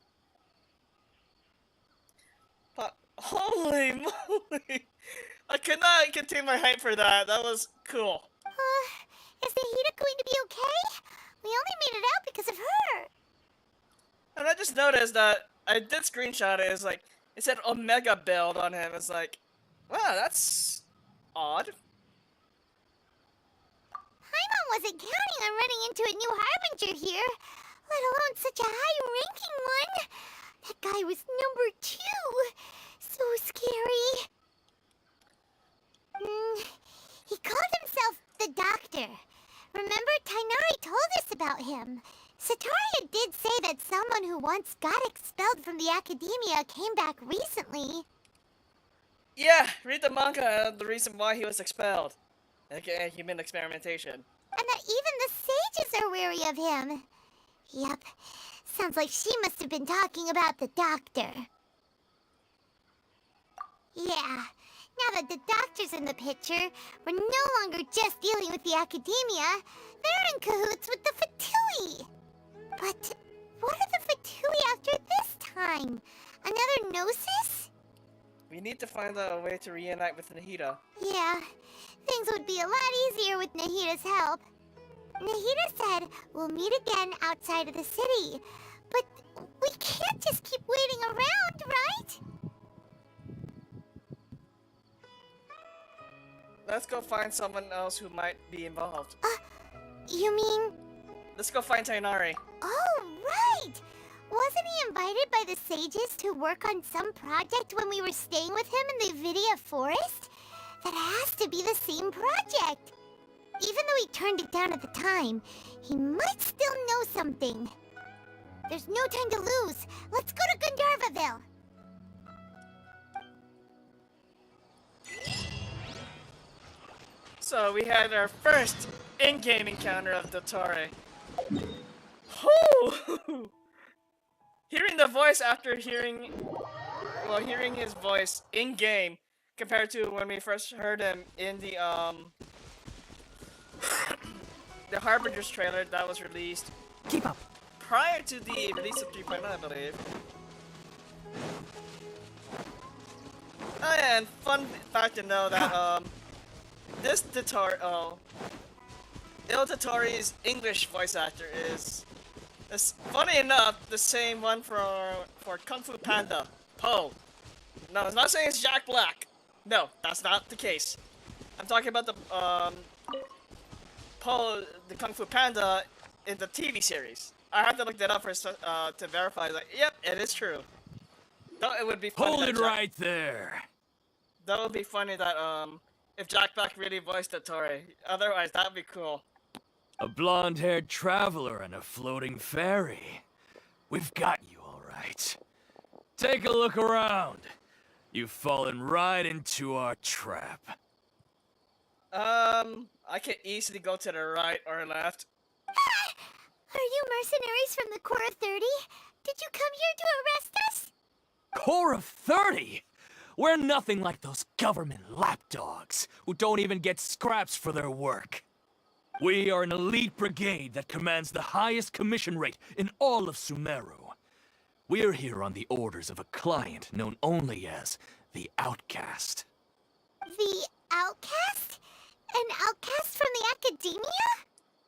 S1: But holy moly! I could not contain my hype for that. That was cool.
S3: Is Nahida going to be okay? We only made it out because of her.
S1: And I just noticed that I did screenshot it. It's like it said Omega build on him. It's like, wow, that's odd.
S3: Paimon wasn't counting on running into a new Harbinger here, let alone such a high-ranking one. That guy was number 2. So scary. He called himself the Doctor. Remember, Tainari told us about him. Sataria did say that someone who once got expelled from the academia came back recently.
S1: Yeah, read the manga. The reason why he was expelled, aka human experimentation.
S3: And that even the sages are wary of him. Yep, sounds like she must have been talking about the Doctor. Yeah, Now that the doctor's in the picture, we're no longer just dealing with the academia. They're in cahoots with the Fatui. But what are the Fatui after this time? Another Gnosis?
S1: We need to find a way to reunite with Nahida.
S3: Yeah, things would be a lot easier with Nahida's help. Nahida said we'll meet again outside of the city. But we can't just keep waiting around, right?
S1: Let's go find someone else who might be involved.
S3: You mean...
S1: Let's go find Tainari.
S3: Oh, right! Wasn't he invited by the sages to work on some project when we were staying with him in the Vidia forest? That has to be the same project. Even though he turned it down at the time, he might still know something. There's no time to lose. Let's go to Gandharvaville.
S1: So we had our first in-game encounter of Dottore. Whoo! Hearing the voice after hearing his voice in-game compared to when we first heard him in the the Harbinger's trailer that was released.
S5: Keep up.
S1: Prior to the release of 3.9, I believe. Oh, yeah, and fun fact to know that this Il Dottore's English voice actor is funny enough the same one for Kung Fu Panda, Po. No, I'm not saying it's Jack Black. No, that's not the case. I'm talking about the Po, the Kung Fu Panda in the TV series. I had to look that up for to verify. Like, yep, it is true. Though it would be funny.
S11: Hold it right there.
S1: That would be funny that if Jack Black really voiced Dottore. Otherwise, that'd be cool.
S11: A blonde-haired traveler and a floating fairy. We've got you all right. Take a look around. You've fallen right into our trap.
S1: I could easily go to the right or left.
S3: Are you mercenaries from the Core of 30? Did you come here to arrest us?
S11: Core of 30? We're nothing like those government lapdogs who don't even get scraps for their work. We are an elite brigade that commands the highest commission rate in all of Sumeru. We're here on the orders of a client known only as the Outcast.
S3: The Outcast? An outcast from the academia?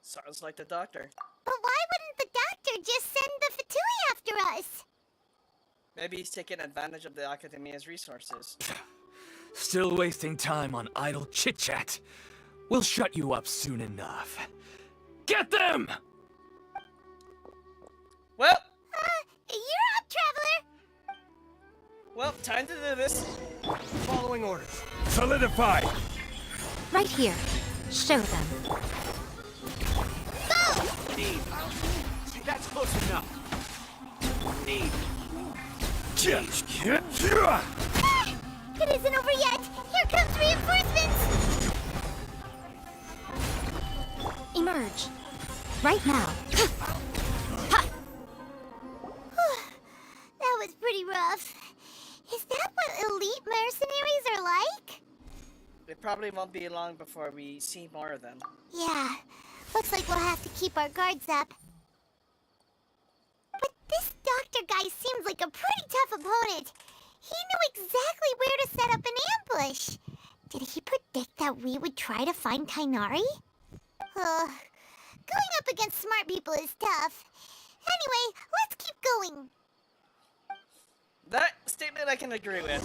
S1: Sounds like the doctor.
S3: But why wouldn't the doctor just send the Fatui after us?
S1: Maybe he's taking advantage of the Academia's resources.
S11: Still wasting time on idle chit-chat. We'll shut you up soon enough. Get them!
S1: Well,
S3: you're up, traveler!
S1: well, time to do this.
S11: Following orders. Solidify!
S2: Right here. Show them.
S11: Need. See, that's close enough. Need.
S3: It isn't over yet! Here comes reinforcements!
S2: Emerge. Right now.
S3: That was pretty rough. Is that what elite mercenaries are like?
S1: It probably won't be long before we see more of them.
S3: Yeah, looks like we'll have to keep our guards up. But this doctor guy seems like a pretty tough opponent. He knew exactly where to set up an ambush. Did he predict that we would try to find Tainari? Going up against smart people is tough. Anyway, let's keep going.
S1: That statement I can agree with.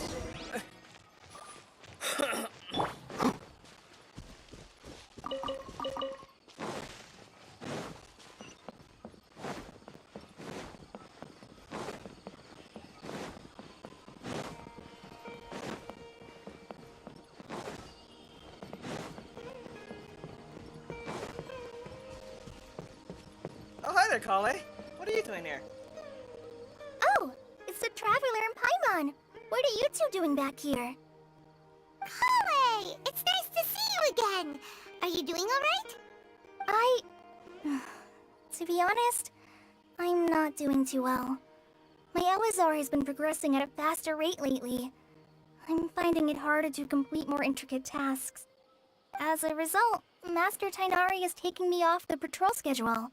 S1: Oh, hi there, Kale. What are you doing here?
S3: Oh, it's the Traveler and Paimon. What are you two doing back here? Kale, it's nice to see you again. Are you doing all right?
S12: To be honest, I'm not doing too well. My Elazar has been progressing at a faster rate lately. I'm finding it harder to complete more intricate tasks. As a result, Master Tainari is taking me off the patrol schedule.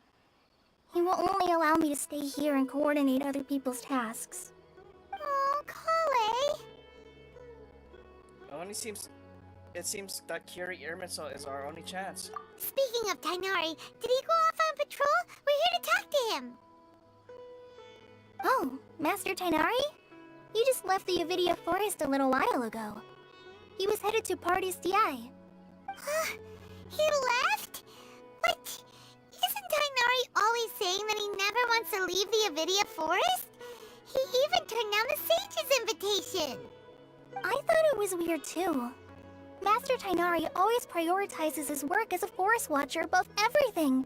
S12: He will only allow me to stay here and coordinate other people's tasks.
S3: Oh, Kale!
S1: It seems that Kiri Irminsul is our only chance.
S3: Speaking of Tainari, did he go off on patrol? We're here to talk to him.
S12: Oh, Master Tainari? You just left the Avidia Forest a little while ago. He was headed to Party's DI.
S3: He left? What? Isn't Tainari always saying that he never wants to leave the Avidia Forest? He even turned down the Sage's invitation.
S12: I thought it was weird too. Master Tainari always prioritizes his work as a forest watcher above everything.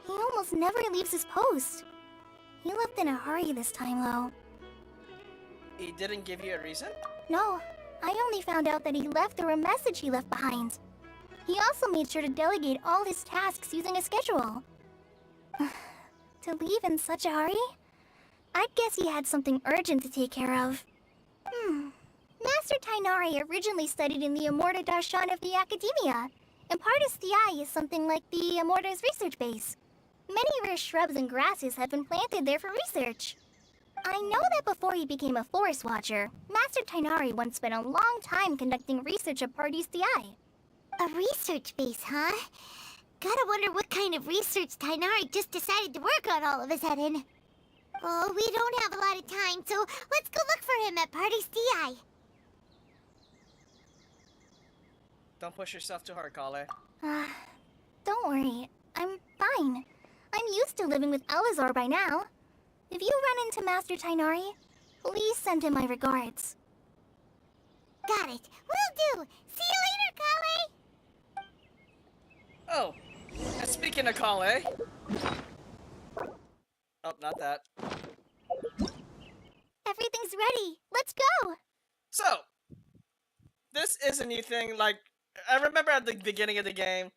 S12: He almost never leaves his post. He left in a hurry this time, though.
S1: He didn't give you a reason?
S12: No, I only found out that he left through a message he left behind. He also made sure to delegate all his tasks using a schedule. To leave in such a hurry? I guess he had something urgent to take care of. Master Tainari originally studied in the Immorta Darshan of the Academia, and Partis DI is something like the Immorta's research base. Many rare shrubs and grasses have been planted there for research. I know that before he became a forest watcher, Master Tainari once spent a long time conducting research at Partis DI.
S3: A research base, huh? Gotta wonder what kind of research Tainari just decided to work on all of a sudden. Oh, we don't have a lot of time, so let's go look for him at Party's DI.
S1: Don't push yourself too hard, Kale.
S12: Don't worry. I'm fine. I'm used to living with Elazar by now. If you run into Master Tainari, please send him my regards.
S3: Got it. Will do. See you later, Kale.
S1: Oh, and speaking of Kale... Oh, not that.
S12: Everything's ready. Let's go!
S1: So, this is a new thing. Like, I remember at the beginning of the game,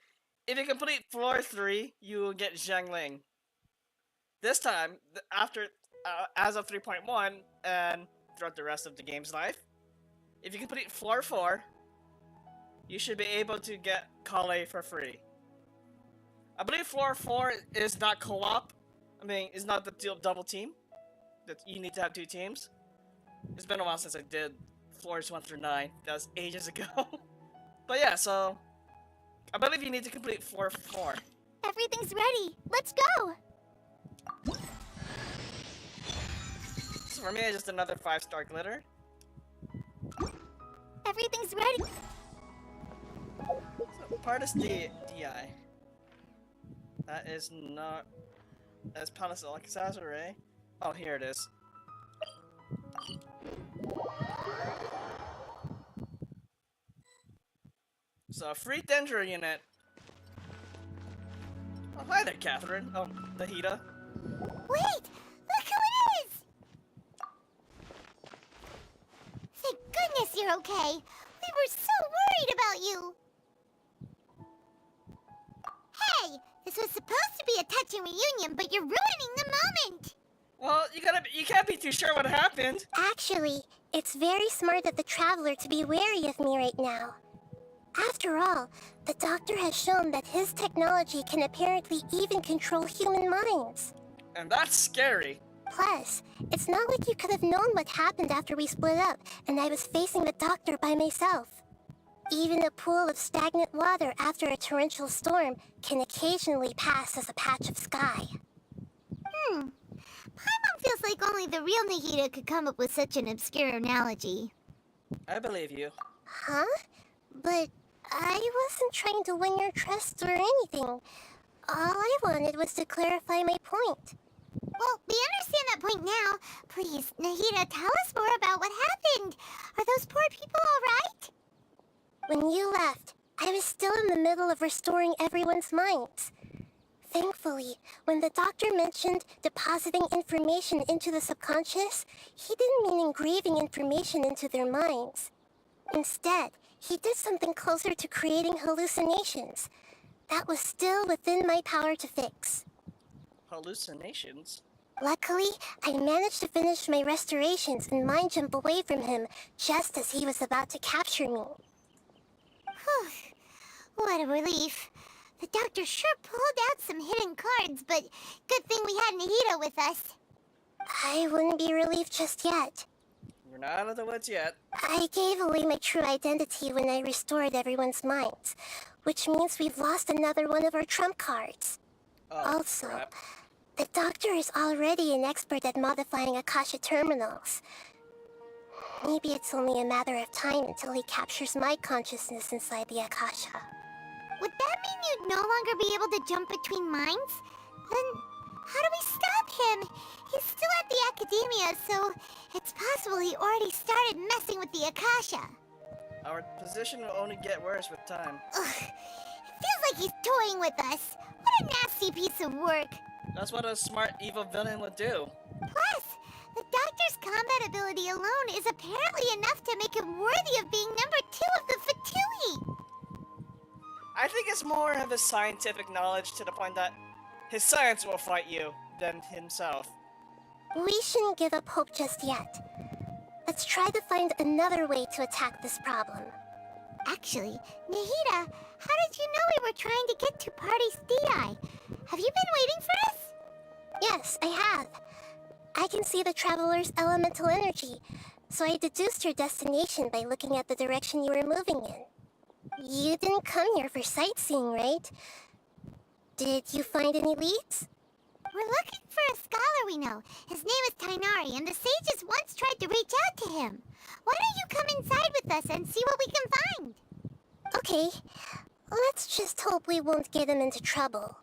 S1: if you complete floor 3, you will get Zhengling. This time, after, as of 3.1, and throughout the rest of the game's life, if you complete floor 4, you should be able to get Kale for free. I believe floor 4 is not co-op. I mean, it's not the double team. That you need to have 2 teams. It's been a while since I did floors 1 through 9. That was ages ago. But yeah, so I believe you need to complete floor 4.
S12: Everything's ready. Let's go!
S1: So for me, it's just another 5-star glitter.
S12: Everything's ready.
S1: So part is the DI. That is not... That's Palace Alcazar. Oh, here it is. So, a free Dendro unit. Oh, hi there, Catherine. Oh, Nahida.
S3: Wait! Look who it is! Thank goodness you're okay. We were so worried about you. Hey! This was supposed to be a touching reunion, but you're ruining the moment!
S1: Well, you can't be too sure what happened.
S4: Actually, it's very smart of the Traveler to be wary of me right now. After all, the Doctor has shown that his technology can apparently even control human minds.
S1: And that's scary.
S4: Plus, it's not like you could have known what happened after we split up and I was facing the Doctor by myself. Even a pool of stagnant water after a torrential storm can occasionally pass as a patch of sky.
S3: Paimon feels like only the real Nahida could come up with such an obscure analogy.
S1: I believe you.
S4: Huh? But I wasn't trying to win your trust or anything. All I wanted was to clarify my point.
S3: Well, we understand that point now. Please, Nahida, tell us more about what happened. Are those poor people alright?
S4: When you left, I was still in the middle of restoring everyone's minds. Thankfully, when the Doctor mentioned depositing information into the subconscious, he didn't mean engraving information into their minds. Instead, he did something closer to creating hallucinations. That was still within my power to fix.
S1: Hallucinations?
S4: Luckily, I managed to finish my restorations and mind jump away from him just as he was about to capture me.
S3: Whew. What a relief. The doctor sure pulled out some hidden cards, but good thing we had Nahida with us.
S4: I wouldn't be relieved just yet.
S1: We're not out of the woods yet.
S4: I gave away my true identity when I restored everyone's minds, which means we've lost another one of our trump cards.
S1: Oh,
S4: Also,
S1: crap.
S4: the doctor is already an expert at modifying Akasha terminals. Maybe it's only a matter of time until he captures my consciousness inside the Akasha.
S3: Would that mean you'd no longer be able to jump between minds? Then how do we stop him? He's still at the Academia, so it's possible he already started messing with the Akasha.
S1: Our position will only get worse with time.
S3: Ugh, it feels like he's toying with us. What a nasty piece of work.
S1: That's what a smart evil villain would do.
S3: Plus, the doctor's combat ability alone is apparently enough to make him worthy of being number 2 of the Fatui.
S1: I think it's more of his scientific knowledge to the point that his science will fight you than himself.
S4: We shouldn't give up hope just yet. Let's try to find another way to attack this problem.
S3: Actually, Nahida, how did you know we were trying to get to Party's DI? Have you been waiting for us?
S4: Yes, I have. I can see the Traveler's elemental energy, so I deduced your destination by looking at the direction you were moving in. You didn't come here for sightseeing, right? Did you find any leads?
S3: We're looking for a scholar we know. His name is Tainari, and the sages once tried to reach out to him. Why don't you come inside with us and see what we can find?
S4: Okay, let's just hope we won't get him into trouble.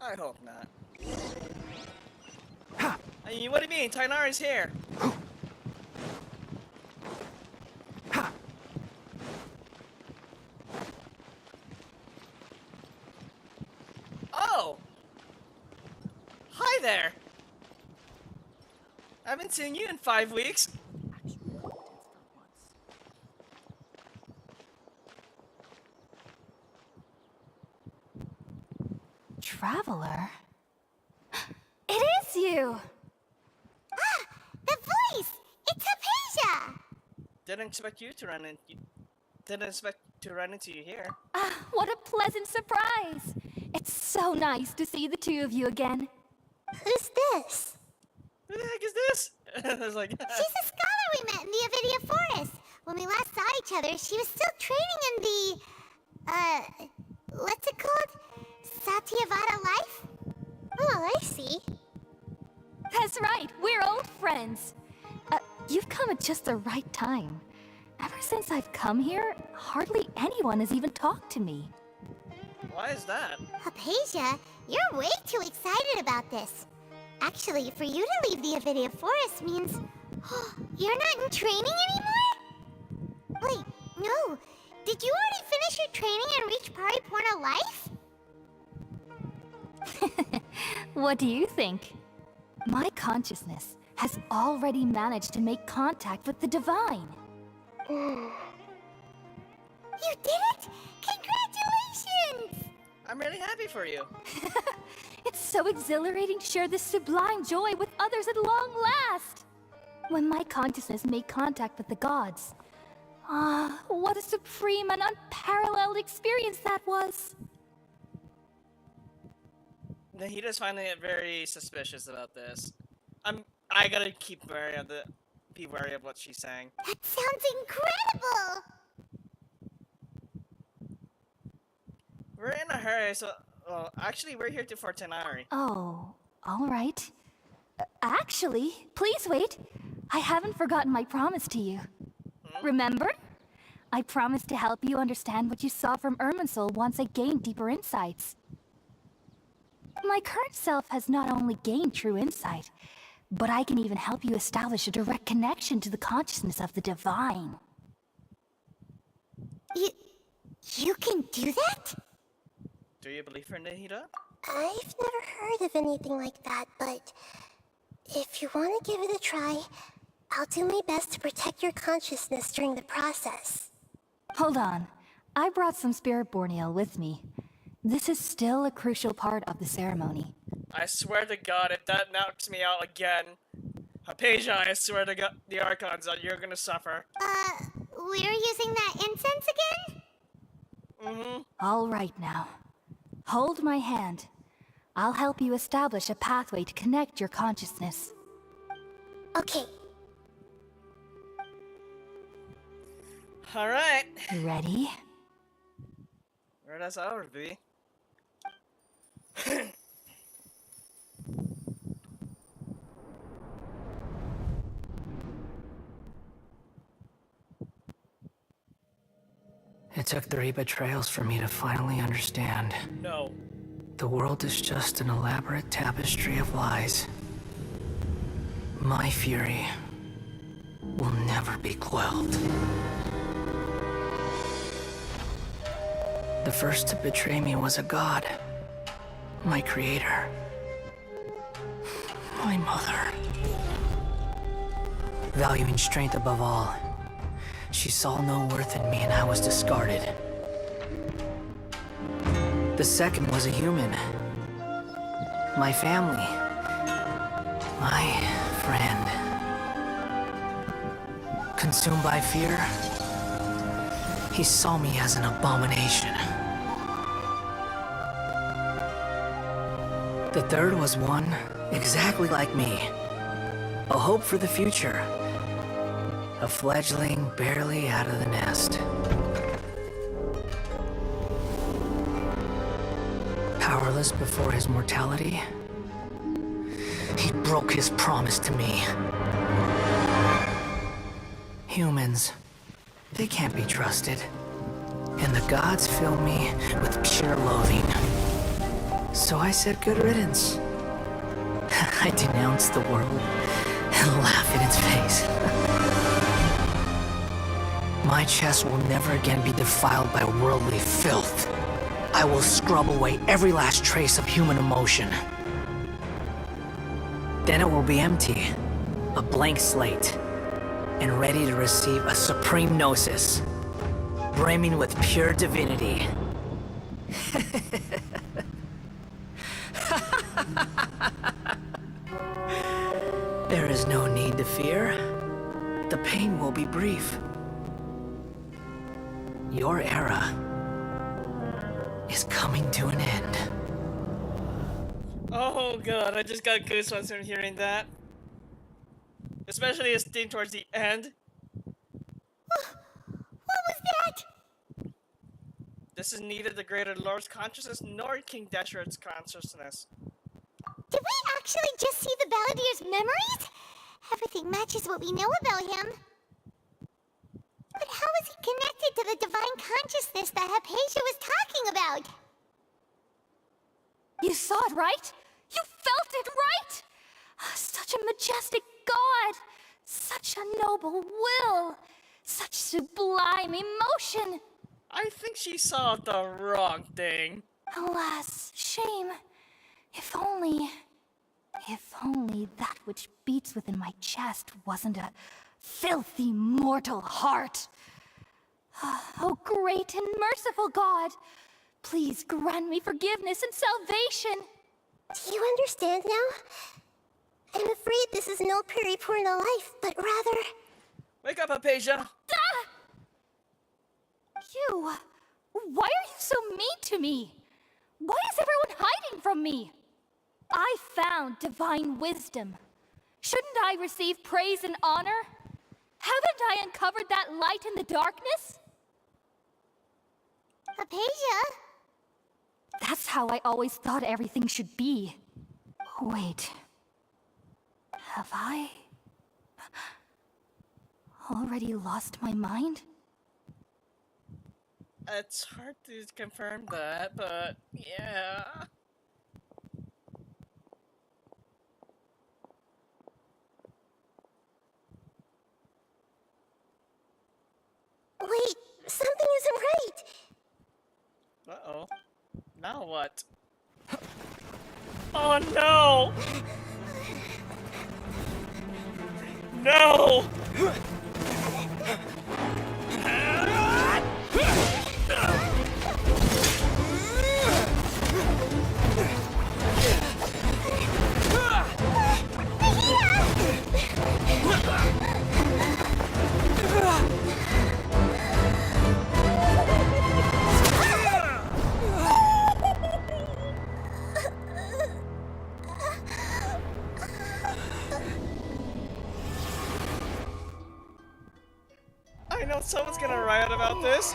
S1: I hope not. Hey, what do you mean? Tainari's here. Oh! Hi there! I haven't seen you in 5 weeks.
S2: Traveler? It is you!
S3: Ah! The voice! It's Hypatia!
S1: Didn't expect you to run into. Didn't expect to run into you here.
S2: Ah, what a pleasant surprise! It's so nice to see the two of you again.
S4: Who's this?
S1: Who the heck is this? I was like,
S3: She's a scholar we met in the Avidia Forest. When we last saw each other, she was still training in the, what's it called? Satyavada life?
S4: Oh, I see.
S2: That's right, we're old friends. You've come at just the right time. Ever since I've come here, hardly anyone has even talked to me.
S1: why is that?
S3: Hypatia, you're way too excited about this. Actually, for you to leave the Avidia Forest means you're not in training anymore? Wait, no. Did you already finish your training and reach Paripurna life?
S2: What do you think? My consciousness has already managed to make contact with the divine.
S3: You did it! Congratulations!
S1: I'm really happy for you.
S2: It's so exhilarating to share this sublime joy with others at long last. When my consciousness made contact with the gods. Ah, what a supreme and unparalleled experience that was.
S1: Nahida's finding it very suspicious about this. I gotta be wary of what she's saying.
S3: That sounds incredible!
S1: We're in a hurry, so well, actually we're here for Tainari.
S2: Oh, all right. Actually, please wait. I haven't forgotten my promise to you. Remember? I promised to help you understand what you saw from Irminsul once I gained deeper insights. My current self has not only gained true insight, but I can even help you establish a direct connection to the consciousness of the divine.
S3: You can do that?
S1: Do you believe her, Nahida?
S4: I've never heard of anything like that, but if you want to give it a try, I'll do my best to protect your consciousness during the process.
S2: Hold on. I brought some spirit borneal with me. This is still a crucial part of the ceremony.
S1: I swear to God, if that knocks me out again, Hypatia, I swear to God, the Archons, that you're gonna suffer.
S3: We're using that incense again?
S1: Mm-hmm.
S2: All right now. Hold my hand. I'll help you establish a pathway to connect your consciousness.
S4: Okay.
S1: Alright.
S2: You ready?
S1: Where does ours be?
S13: It took 3 betrayals for me to finally understand.
S1: No.
S13: The world is just an elaborate tapestry of lies. My fury will never be quelled. The first to betray me was a god. My creator. My mother. Valuing strength above all, she saw no worth in me and I was discarded. The second was a human. My family. My friend. Consumed by fear, he saw me as an abomination. The third was one exactly like me. A hope for the future. A fledgling barely out of the nest. Powerless before his mortality, he broke his promise to me. Humans, they can't be trusted. And the gods fill me with pure loathing. So I said good riddance. I denounced the world and laughed in its face. My chest will never again be defiled by worldly filth. I will scrub away every last trace of human emotion. Then it will be empty, a blank slate, and ready to receive a supreme gnosis, brimming with pure divinity. There is no need to fear. The pain will be brief. Your era is coming to an end.
S1: Oh god, I just got goosebumps from hearing that. Especially as theme towards the end.
S3: What was that?
S1: This is neither the Greater Lord's consciousness nor King Deshret's consciousness.
S3: Did we actually just see the Balladeer's memories? Everything matches what we know about him. But how is he connected to the divine consciousness that Hypatia was talking about?
S2: You saw it, right? You felt it, right? Such a majestic god! Such a noble will! Such sublime emotion!
S1: I think she saw the wrong thing.
S2: Alas, shame. If only that which beats within my chest wasn't a filthy mortal heart. Oh, great and merciful God, please grant me forgiveness and salvation.
S4: Do you understand now? I'm afraid this is no Puripurna life, but rather...
S1: Wake up, Hypatia!
S2: You! Why are you so mean to me? Why is everyone hiding from me? I found divine wisdom. Shouldn't I receive praise and honor? Haven't I uncovered that light in the darkness?
S3: Hypatia?
S2: That's how I always thought everything should be. Wait. Have I already lost my mind?
S1: It's hard to confirm that, but yeah.
S4: Wait, something isn't right.
S1: Uh-oh. Now what? Oh no! No! someone's gonna riot about this.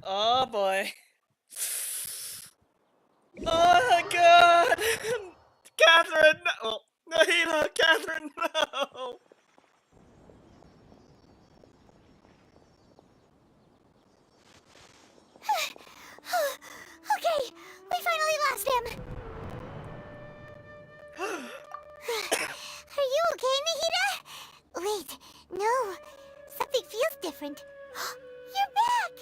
S1: Oh boy. Oh my god! Catherine! No! Oh, Nahida! Catherine, no!
S3: Okay, we finally lost him. Are you okay, Nahida? Wait, no. Something feels different. You're back!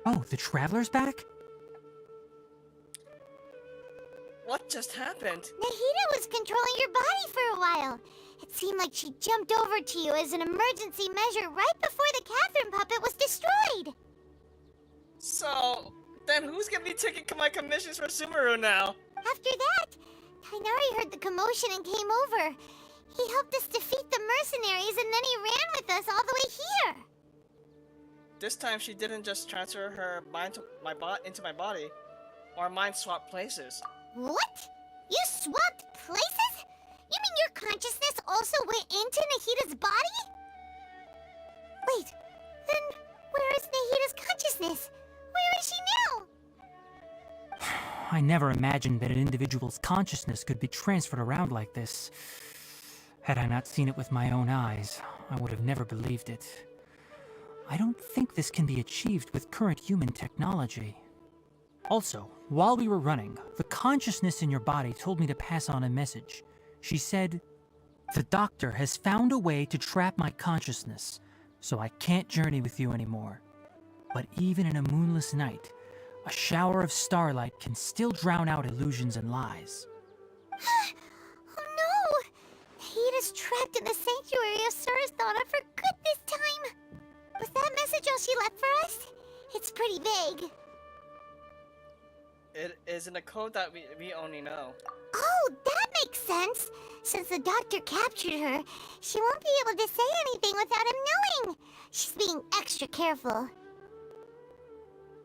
S5: Oh, the Traveler's back?
S1: What just happened?
S3: Nahida was controlling your body for a while. It seemed like she jumped over to you as an emergency measure right before the Catherine puppet was destroyed.
S1: So, then who's gonna be taking my commissions for Sumeru now?
S3: After that, Tainari heard the commotion and came over. He helped us defeat the mercenaries and then he ran with us all the way here.
S1: This time she didn't just transfer her mind to into my body. Our minds swapped places.
S3: What? You swapped places? You mean your consciousness also went into Nahida's body? Wait, then where is Nahida's consciousness? Where is she now?
S5: I never imagined that an individual's consciousness could be transferred around like this. Had I not seen it with my own eyes, I would have never believed it. I don't think this can be achieved with current human technology. Also, while we were running, the consciousness in your body told me to pass on a message. She said, "The doctor has found a way to trap my consciousness, so I can't journey with you anymore. But even in a moonless night, a shower of starlight can still drown out illusions and lies."
S3: Oh no! Nahida's trapped in the sanctuary of Starsnatch for good this time. Was that message all she left for us? It's pretty vague.
S1: It is in a code that we only know.
S3: Oh, that makes sense. Since the doctor captured her, she won't be able to say anything without him knowing. She's being extra careful.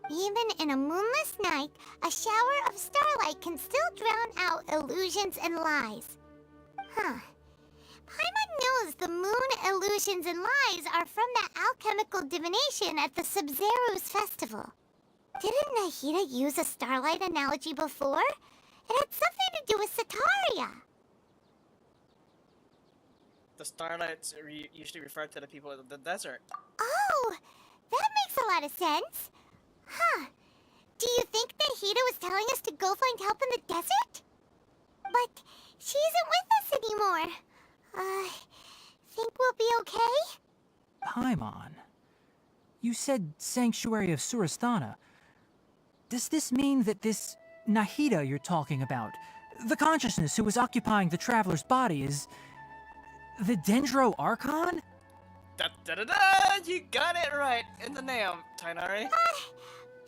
S3: Even in a moonless night, a shower of starlight can still drown out illusions and lies. Huh. Paimon knows the moon illusions and lies are from that alchemical divination at the Sub-Zero's festival. Didn't Nahida use a starlight analogy before? It had something to do with Sataria.
S1: The starlights usually refer to the people of the desert.
S3: Oh, that makes a lot of sense. Huh. Do you think Nahida was telling us to go find help in the desert? But she isn't with us anymore. Think we'll be okay?
S5: Paimon, you said Sanctuary of Surasthana. Does this mean that this Nahida you're talking about, the consciousness who was occupying the traveler's body, is the Dendro Archon?
S1: Da-da-da-da! You got it right in the name, Tainari.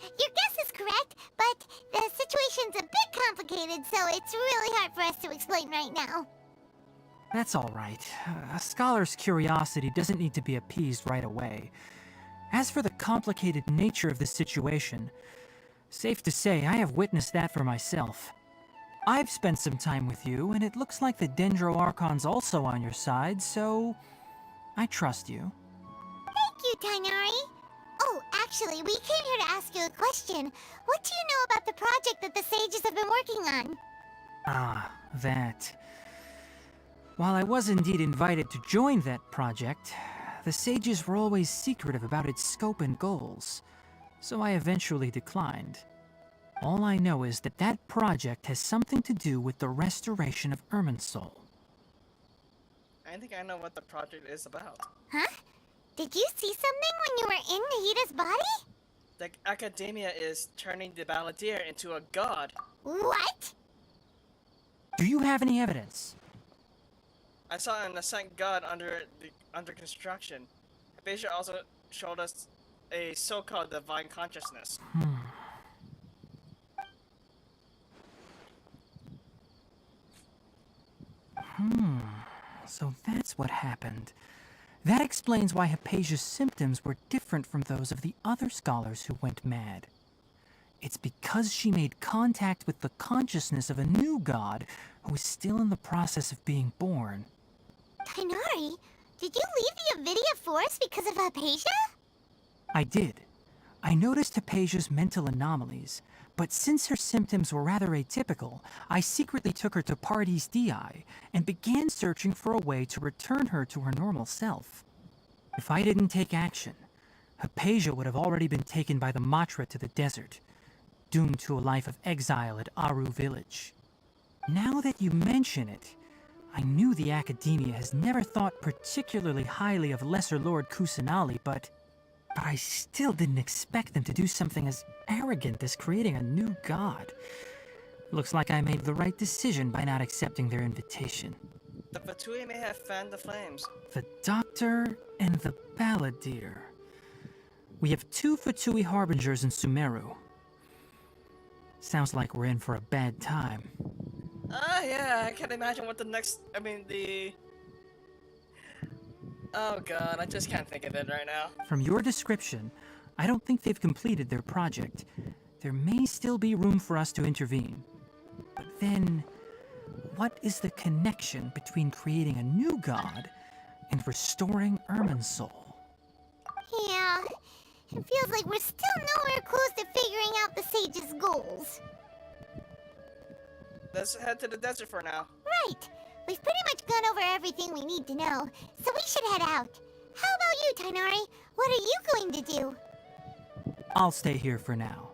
S3: Your guess is correct, but the situation's a bit complicated, so it's really hard for us to explain right now.
S5: That's all right. A scholar's curiosity doesn't need to be appeased right away. As for the complicated nature of the situation, safe to say I have witnessed that for myself. I've spent some time with you, and it looks like the Dendro Archon's also on your side, so I trust you.
S3: Thank you, Tainari. Oh, actually, we came here to ask you a question. What do you know about the project that the sages have been working on?
S5: Ah, that. While I was indeed invited to join that project, the sages were always secretive about its scope and goals, so I eventually declined. All I know is that that project has something to do with the restoration of Irminsul.
S1: I think I know what the project is about.
S3: Huh? Did you see something when you were in Nahida's body?
S1: The academia is turning the balladeer into a god.
S3: What?
S5: Do you have any evidence?
S1: I saw an ascent god under construction. Hypatia also showed us a so-called divine consciousness.
S5: So that's what happened. That explains why Hypatia's symptoms were different from those of the other scholars who went mad. It's because she made contact with the consciousness of a new god who is still in the process of being born.
S3: Tighnari, did you leave the Avidia Forest because of Hypatia?
S5: I did. I noticed Hypatia's mental anomalies, but since her symptoms were rather atypical, I secretly took her to Pardes Dii and began searching for a way to return her to her normal self. If I didn't take action, Hypatia would have already been taken by the Matra to the desert, doomed to a life of exile at Aru village. Now that you mention it, I knew the Academia has never thought particularly highly of Lesser Lord Kusanali, but I still didn't expect them to do something as arrogant as creating a new god. Looks like I made the right decision by not accepting their invitation.
S1: The Fatui may have fanned the flames.
S5: The Doctor and the Balladeer. We have 2 Fatui Harbingers in Sumeru. Sounds like we're in for a bad time.
S1: Yeah, I can't imagine what Oh god, I just can't think of it right now.
S5: From your description, I don't think they've completed their project. There may still be room for us to intervene. But then, what is the connection between creating a new god and restoring Irminsul?
S3: Yeah, it feels like we're still nowhere close to figuring out the Sage's goals.
S1: Let's head to the desert for now.
S3: Right. We've pretty much gone over everything we need to know, so we should head out. How about you, Tighnari? What are you going to do?
S5: I'll stay here for now.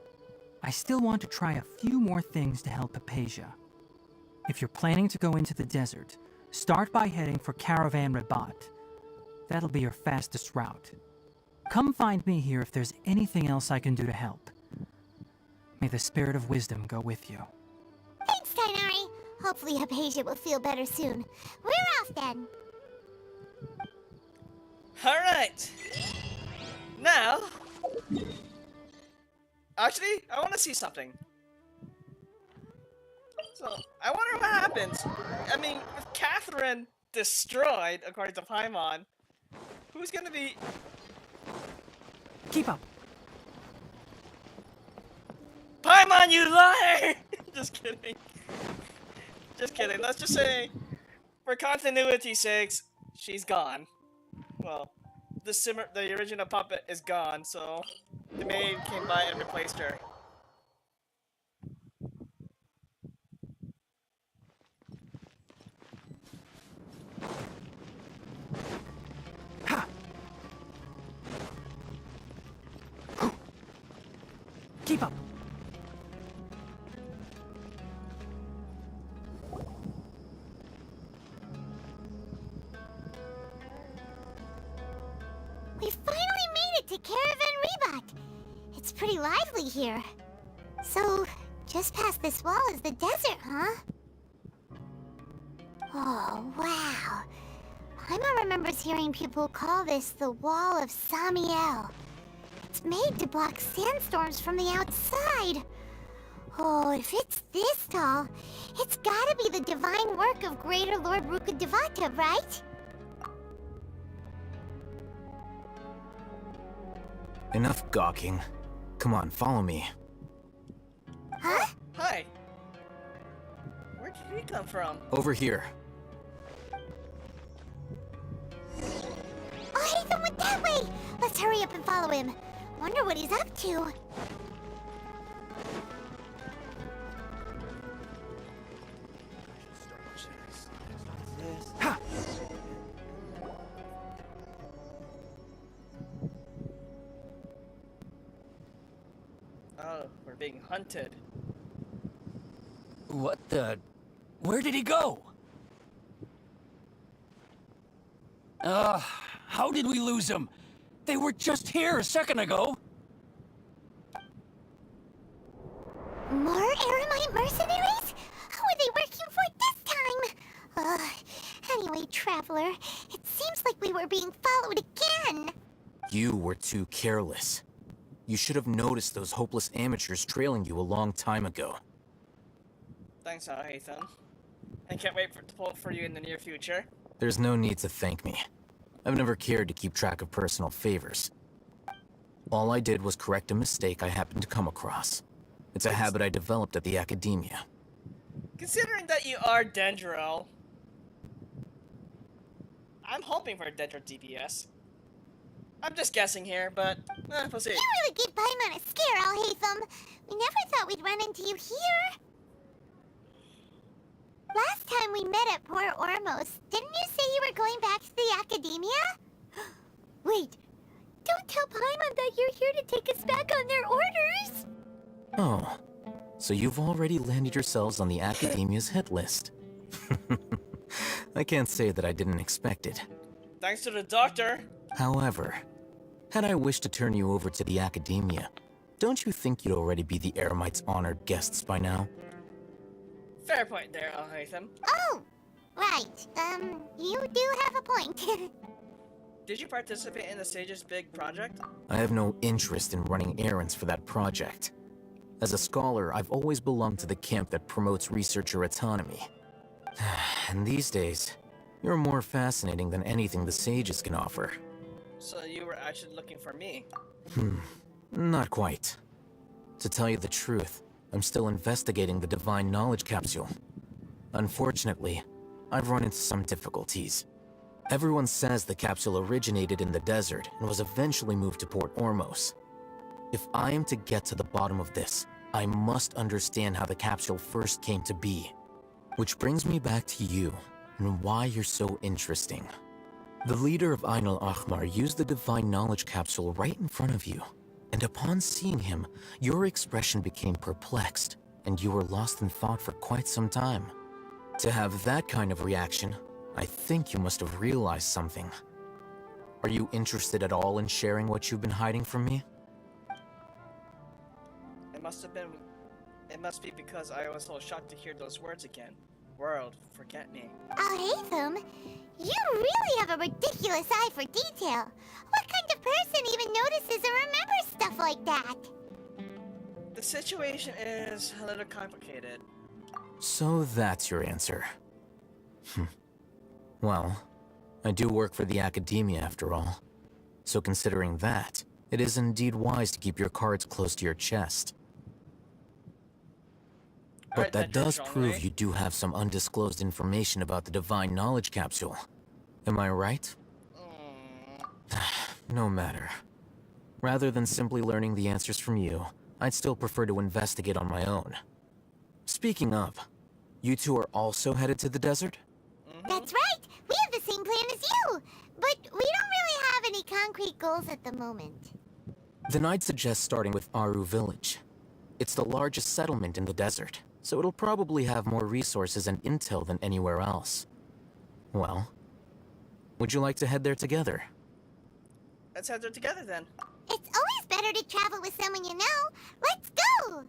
S5: I still want to try a few more things to help Hypatia. If you're planning to go into the desert, start by heading for Caravan Rabat. That'll be your fastest route. Come find me here if there's anything else I can do to help. May the spirit of wisdom go with you.
S3: Thanks, Tighnari. Hopefully Hypatia will feel better soon. We're off then.
S1: Alright! Now... Actually, I want to see something. So, I wonder what happens. I mean, with Catherine destroyed, according to Paimon, who's gonna be...
S5: Keep up!
S1: Paimon, you liar! Just kidding. Just kidding. Let's just say, for continuity's sakes, she's gone. Well, the original puppet is gone, so the maid came by and replaced her.
S5: Ha! Keep up!
S3: We finally made it to Caravan Rebat. It's pretty lively here. So, just past this wall is the desert, huh? Oh, wow. Paimon remembers hearing people call this the Wall of Samiel. It's made to block sandstorms from the outside. Oh, if it's this tall, it's gotta be the divine work of Greater Lord Rukkhadevata, right?
S14: Enough gawking. Come on, follow me.
S3: Huh?
S1: Hi. Where did he come from?
S14: Over here.
S3: Oh, Ethan went that way! Let's hurry up and follow him. Wonder what he's up to.
S5: Ha!
S1: Oh, we're being hunted.
S11: What the... Where did he go? How did we lose him? They were just here a second ago.
S3: More Aramite mercenaries? Who are they working for this time? Anyway, Traveler. It seems like we were being followed again.
S14: You were too careless. You should have noticed those hopeless amateurs trailing you a long time ago.
S1: Thanks, Ethan. I can't wait to pull for you in the near future.
S14: There's no need to thank me. I've never cared to keep track of personal favors. All I did was correct a mistake I happened to come across. It's a habit I developed at the academia.
S1: Considering that you are Dendro, I'm hoping for a Dendro DPS. I'm just guessing here, but we'll see.
S3: You really gave Paimon a scare, Alhaitham. We never thought we'd run into you here. Last time we met at Port Ormos, didn't you say you were going back to the academia? Wait, don't tell Paimon that you're here to take us back on their orders.
S14: Oh, so you've already landed yourselves on the academia's hit list. I can't say that I didn't expect it.
S1: Thanks to the doctor.
S14: However, had I wished to turn you over to the academia, don't you think you'd already be the Eremites' honored guests by now?
S1: Fair point there, Alhaitham.
S3: Oh, right. You do have a point.
S1: Did you participate in the Sage's big project?
S14: I have no interest in running errands for that project. As a scholar, I've always belonged to the camp that promotes researcher autonomy. And these days, you're more fascinating than anything the Sages can offer.
S1: So you were actually looking for me?
S14: Not quite. To tell you the truth, I'm still investigating the Divine Knowledge Capsule. Unfortunately, I've run into some difficulties. Everyone says the capsule originated in the desert and was eventually moved to Port Ormos. If I am to get to the bottom of this, I must understand how the capsule first came to be. Which brings me back to you, and why you're so interesting. The leader of Ainul Ahmar used the Divine Knowledge Capsule right in front of you, and upon seeing him, your expression became perplexed, and you were lost in thought for quite some time. To have that kind of reaction, I think you must have realized something. Are you interested at all in sharing what you've been hiding from me?
S1: It must be because I was so shocked to hear those words again. World, forget me.
S3: Alhaitham, you really have a ridiculous eye for detail. What kind of person even notices or remembers stuff like that?
S1: The situation is a little complicated.
S14: So that's your answer. Well, I do work for the academia after all. So considering that, it is indeed wise to keep your cards close to your chest. But that does prove you do have some undisclosed information about the Divine Knowledge Capsule. Am I right? No matter. Rather than simply learning the answers from you, I'd still prefer to investigate on my own. Speaking of, you two are also headed to the desert?
S3: That's right! We have the same plan as you! But we don't really have any concrete goals at the moment.
S14: Then I'd suggest starting with Aru Village. It's the largest settlement in the desert, so it'll probably have more resources and intel than anywhere else. Well, would you like to head there together?
S1: Let's head there together then.
S3: It's always better to travel with someone you know. Let's go!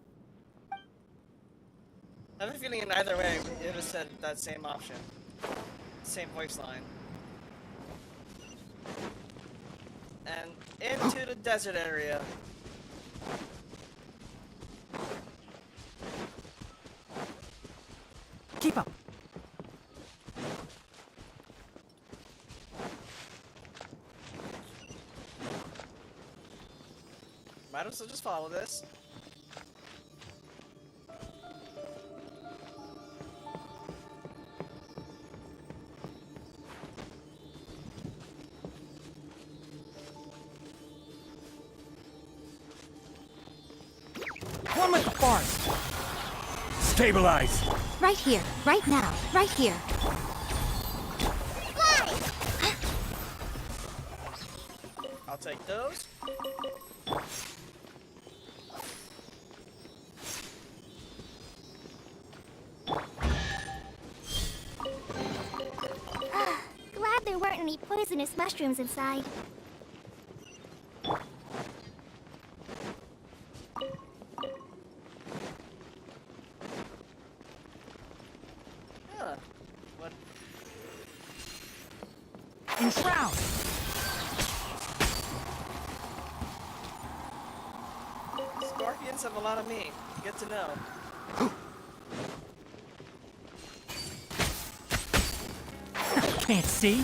S1: I have a feeling in either way, it would have said that same option. Same voice line. And into the desert area.
S5: Keep up.
S1: Might as well just follow this.
S5: One like the forest.
S11: Stabilize!
S2: Right here, right now, right here.
S1: I'll take those.
S12: Glad there weren't any poisonous mushrooms inside.
S5: broken shroud!
S1: Scorpions have a lot of meat. Good to know.
S5: Can't see?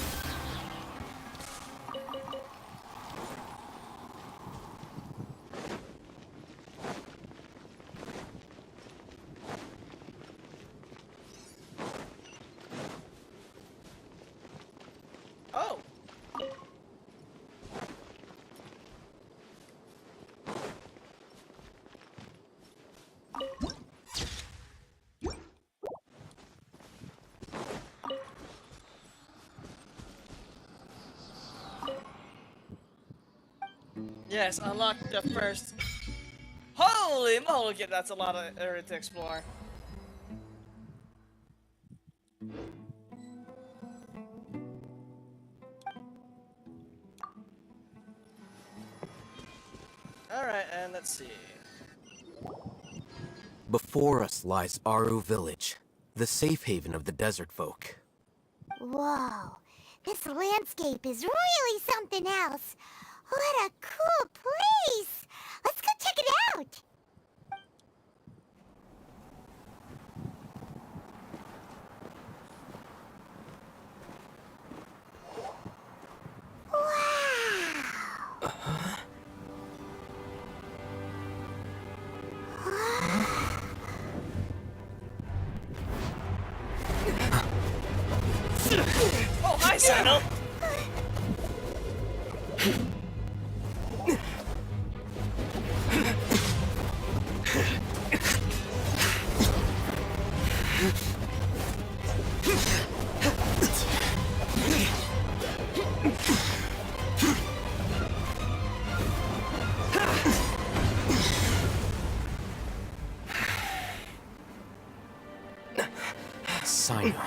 S1: Oh! Yes, unlock the first. Holy moly, that's a lot of area to explore. Alright, and let's see.
S14: Before us lies Aru Village, the safe haven of the desert folk.
S3: Whoa, this landscape is really something else. What a cool place! Let's go check it out!
S1: Oh, hi, Cyno!
S14: Cyno.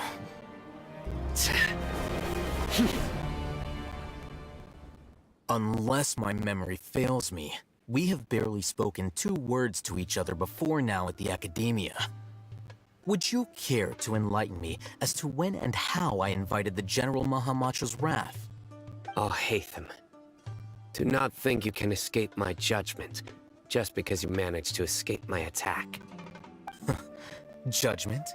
S14: Unless my memory fails me, we have barely spoken 2 words to each other before now at the Academia. Would you care to enlighten me as to when and how I invited the General Mahamatra's wrath?
S15: Oh, Hatham. Do not think you can escape my judgment, just because you managed to escape my attack.
S14: Judgment?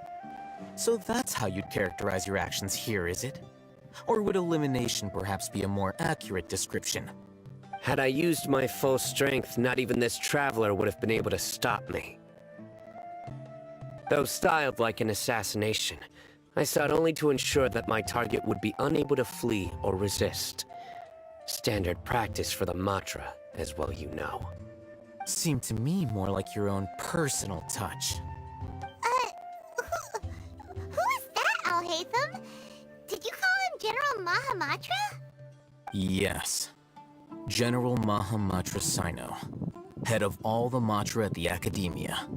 S14: So that's how you'd characterize your actions here, is it? Or would elimination perhaps be a more accurate description?
S15: Had I used my full strength, not even this traveler would have been able to stop me. Though styled like an assassination, I sought only to ensure that my target would be unable to flee or resist. Standard practice for the Matra, as well you know.
S14: Seemed to me more like your own personal touch.
S3: Who is that, Alhaitham? Did you call him General Mahamatra?
S14: Yes. General Mahamatra Cyno, head of all the Matra at the Academia.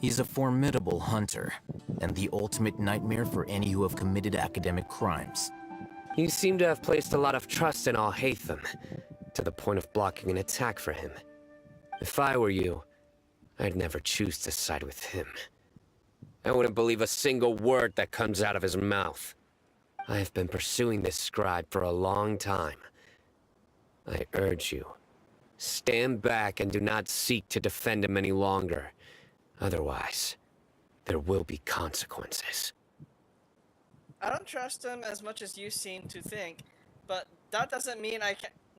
S14: He's a formidable hunter, and the ultimate nightmare for any who have committed academic crimes.
S15: You seem to have placed a lot of trust in Alhaitham, to the point of blocking an attack for him. If I were you, I'd never choose to side with him. I wouldn't believe a single word that comes out of his mouth. I have been pursuing this scribe for a long time. I urge you, stand back and do not seek to defend him any longer. Otherwise, there will be consequences.
S1: I don't trust him as much as you seem to think, but that doesn't mean I'm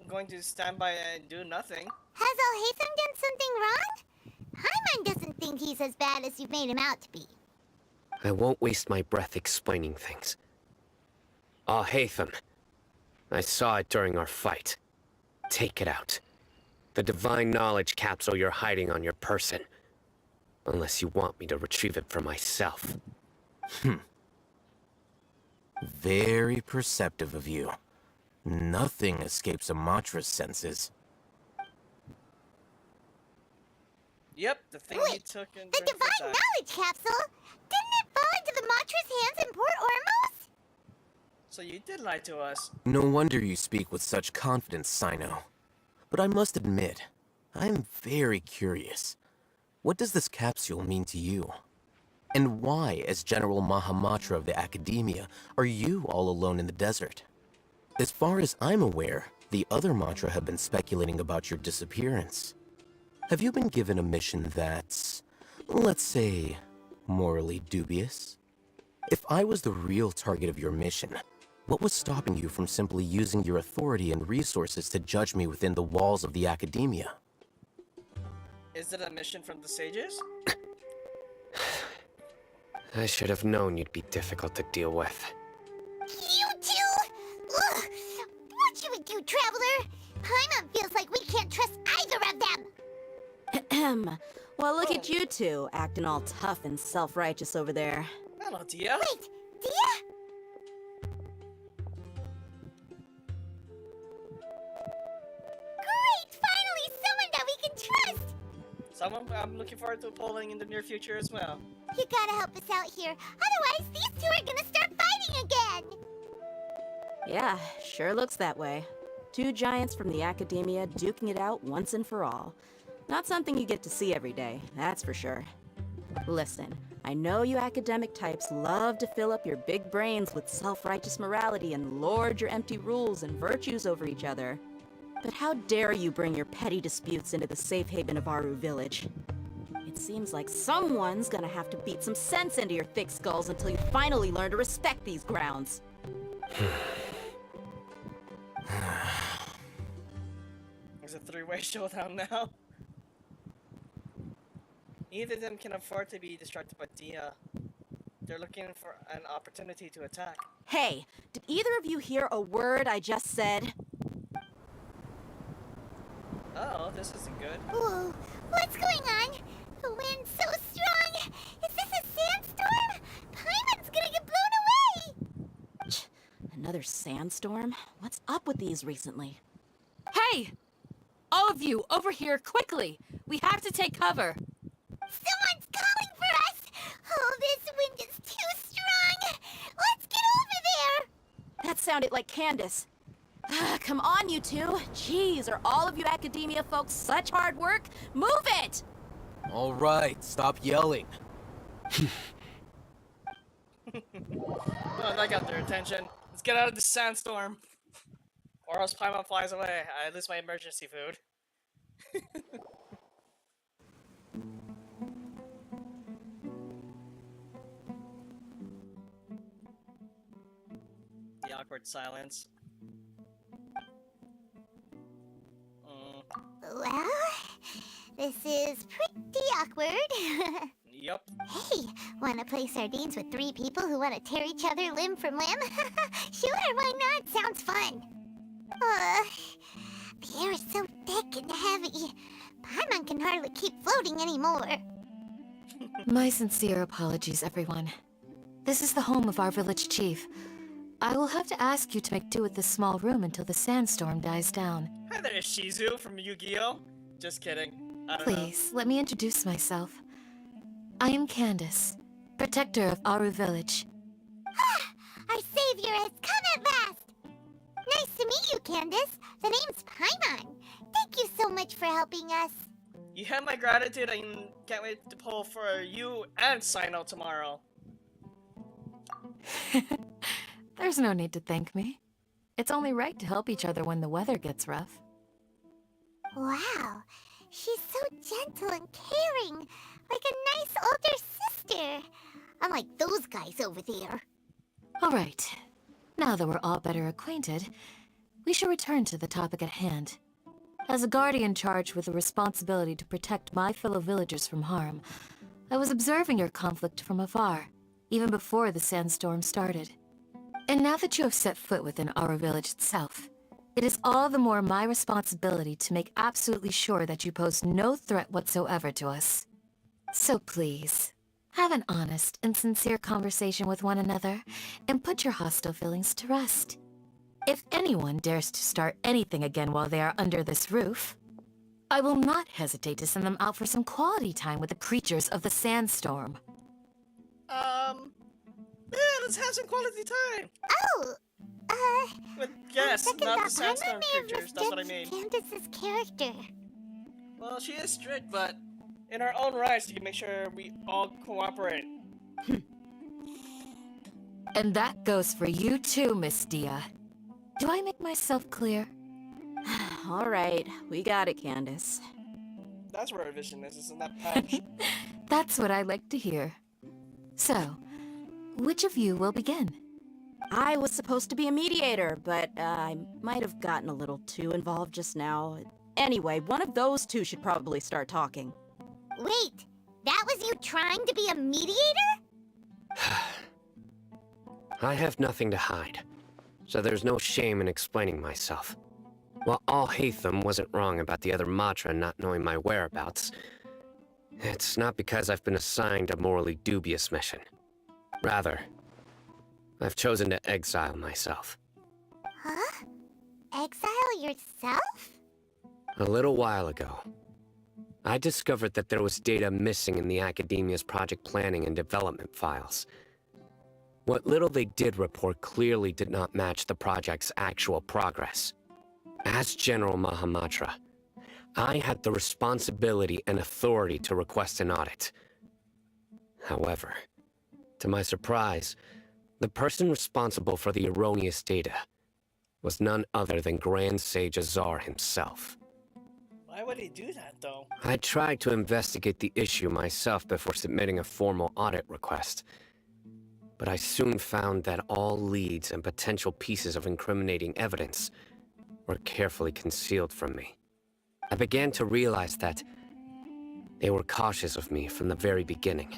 S1: going to stand by and do nothing.
S3: Has Alhaitham done something wrong? Hyman doesn't think he's as bad as you've made him out to be.
S15: I won't waste my breath explaining things. Alhaitham, I saw it during our fight. Take it out. The divine knowledge capsule you're hiding on your person. Unless you want me to retrieve it for myself.
S14: Very perceptive of you. Nothing escapes a Matra's senses.
S1: Yep, the thing he took in
S3: The divine knowledge capsule? Didn't it fall into the Matra's hands in Port Ormos?
S1: So you did lie to us.
S14: No wonder you speak with such confidence, Cyno. But I must admit, I am very curious. What does this capsule mean to you? And why, as General Mahamatra of the Academia, are you all alone in the desert? As far as I'm aware, the other Matra have been speculating about your disappearance. Have you been given a mission that's, let's say, morally dubious? If I was the real target of your mission, what was stopping you from simply using your authority and resources to judge me within the walls of the academia?
S1: Is it a mission from the sages?
S15: I should have known you'd be difficult to deal with.
S3: You two? Ugh. What you would do, Traveler? Paimon feels like we can't trust either of them.
S16: Ahem. Well, look at you two, acting all tough and self-righteous over there.
S1: Hello, Dia.
S3: Wait, Dia? Great! Finally, someone that we can trust!
S1: Someone I'm looking forward to polling in the near future as well.
S3: You gotta help us out here. Otherwise, these two are gonna start fighting again!
S16: Yeah, sure looks that way. Two giants from the academia duking it out once and for all. Not something you get to see every day, that's for sure. Listen, I know you academic types love to fill up your big brains with self-righteous morality and lord your empty rules and virtues over each other. But how dare you bring your petty disputes into the safe haven of Aru Village? It seems like someone's gonna have to beat some sense into your thick skulls until you finally learn to respect these grounds.
S1: It's a three-way showdown now. Neither of them can afford to be distracted by Dia. They're looking for an opportunity to attack.
S16: Hey, did either of you hear a word I just said?
S1: Oh, this isn't good.
S3: Whoa, what's going on? The wind's so strong! Is this a sandstorm? Paimon's gonna get blown away!
S16: Another sandstorm? What's up with these recently?
S9: Hey! All of you, over here, quickly! We have to take cover!
S3: Someone's calling for us! Oh, this wind is too strong! Let's get over there!
S16: That sounded like Candace. Come on, you two. Jeez, are all of you academia folks such hard work? Move it!
S14: All right, stop yelling.
S1: Oh, that got their attention. Let's get out of this sandstorm. Or else Paimon flies away. I lose my emergency food. The awkward silence.
S3: Well, this is pretty awkward.
S1: Yup.
S3: Hey, wanna play sardines with three people who wanna tear each other limb from limb? Sure, why not? Sounds fun. The air is so thick and heavy. Paimon can hardly keep floating anymore.
S8: My sincere apologies, everyone. This is the home of our village chief. I will have to ask you to make do with this small room until the sandstorm dies down.
S1: Hi there, Shizu from Yu-Gi-Oh! Just kidding. I don't know.
S8: Please, let me introduce myself. I am Candace, protector of Aru Village.
S3: Our savior has come at last! Nice to meet you, Candace. The name's Paimon. Thank you so much for helping us.
S1: You have my gratitude and can't wait to pull for you and Cyno tomorrow.
S8: There's no need to thank me. It's only right to help each other when the weather gets rough.
S3: Wow, she's so gentle and caring, like a nice older sister. Unlike those guys over there.
S8: All right. Now that we're all better acquainted, we shall return to the topic at hand. As a guardian charged with the responsibility to protect my fellow villagers from harm, I was observing your conflict from afar, even before the sandstorm started. And now that you have set foot within our village itself, it is all the more my responsibility to make absolutely sure that you pose no threat whatsoever to us. So please, have an honest and sincere conversation with one another, and put your hostile feelings to rest. If anyone dares to start anything again while they are under this roof, I will not hesitate to send them out for some quality time with the creatures of the sandstorm.
S1: Yeah, let's have some quality time.
S3: Oh,
S1: But yes,
S3: second
S1: not the
S3: thought,
S1: sandstorm
S3: Paimon may have
S1: creatures, that's what I
S3: misjudged
S1: mean.
S3: Candace's character.
S1: Well, she is strict, but in our own rights, you can make sure we all cooperate.
S8: And that goes for you too, Miss Dia. Do I make myself clear?
S16: All right, we got it, Candace.
S1: That's where our vision is, isn't that patch?
S8: That's what I like to hear. So, which of you will begin?
S16: I was supposed to be a mediator, but I might have gotten a little too involved just now. Anyway, one of those two should probably start talking.
S3: Wait, that was you trying to be a mediator?
S15: I have nothing to hide, so there's no shame in explaining myself. While Alhaitham wasn't wrong about the other Matra not knowing my whereabouts, it's not because I've been assigned a morally dubious mission. Rather, I've chosen to exile myself.
S3: Huh? Exile yourself?
S15: A little while ago, I discovered that there was data missing in the Academia's project planning and development files. What little they did report clearly did not match the project's actual progress. As General Mahamatra, I had the responsibility and authority to request an audit. However, to my surprise, the person responsible for the erroneous data was none other than Grand Sage Azar himself.
S1: Why would he do that, though?
S15: I tried to investigate the issue myself before submitting a formal audit request, but I soon found that all leads and potential pieces of incriminating evidence were carefully concealed from me. I began to realize that they were cautious of me from the very beginning.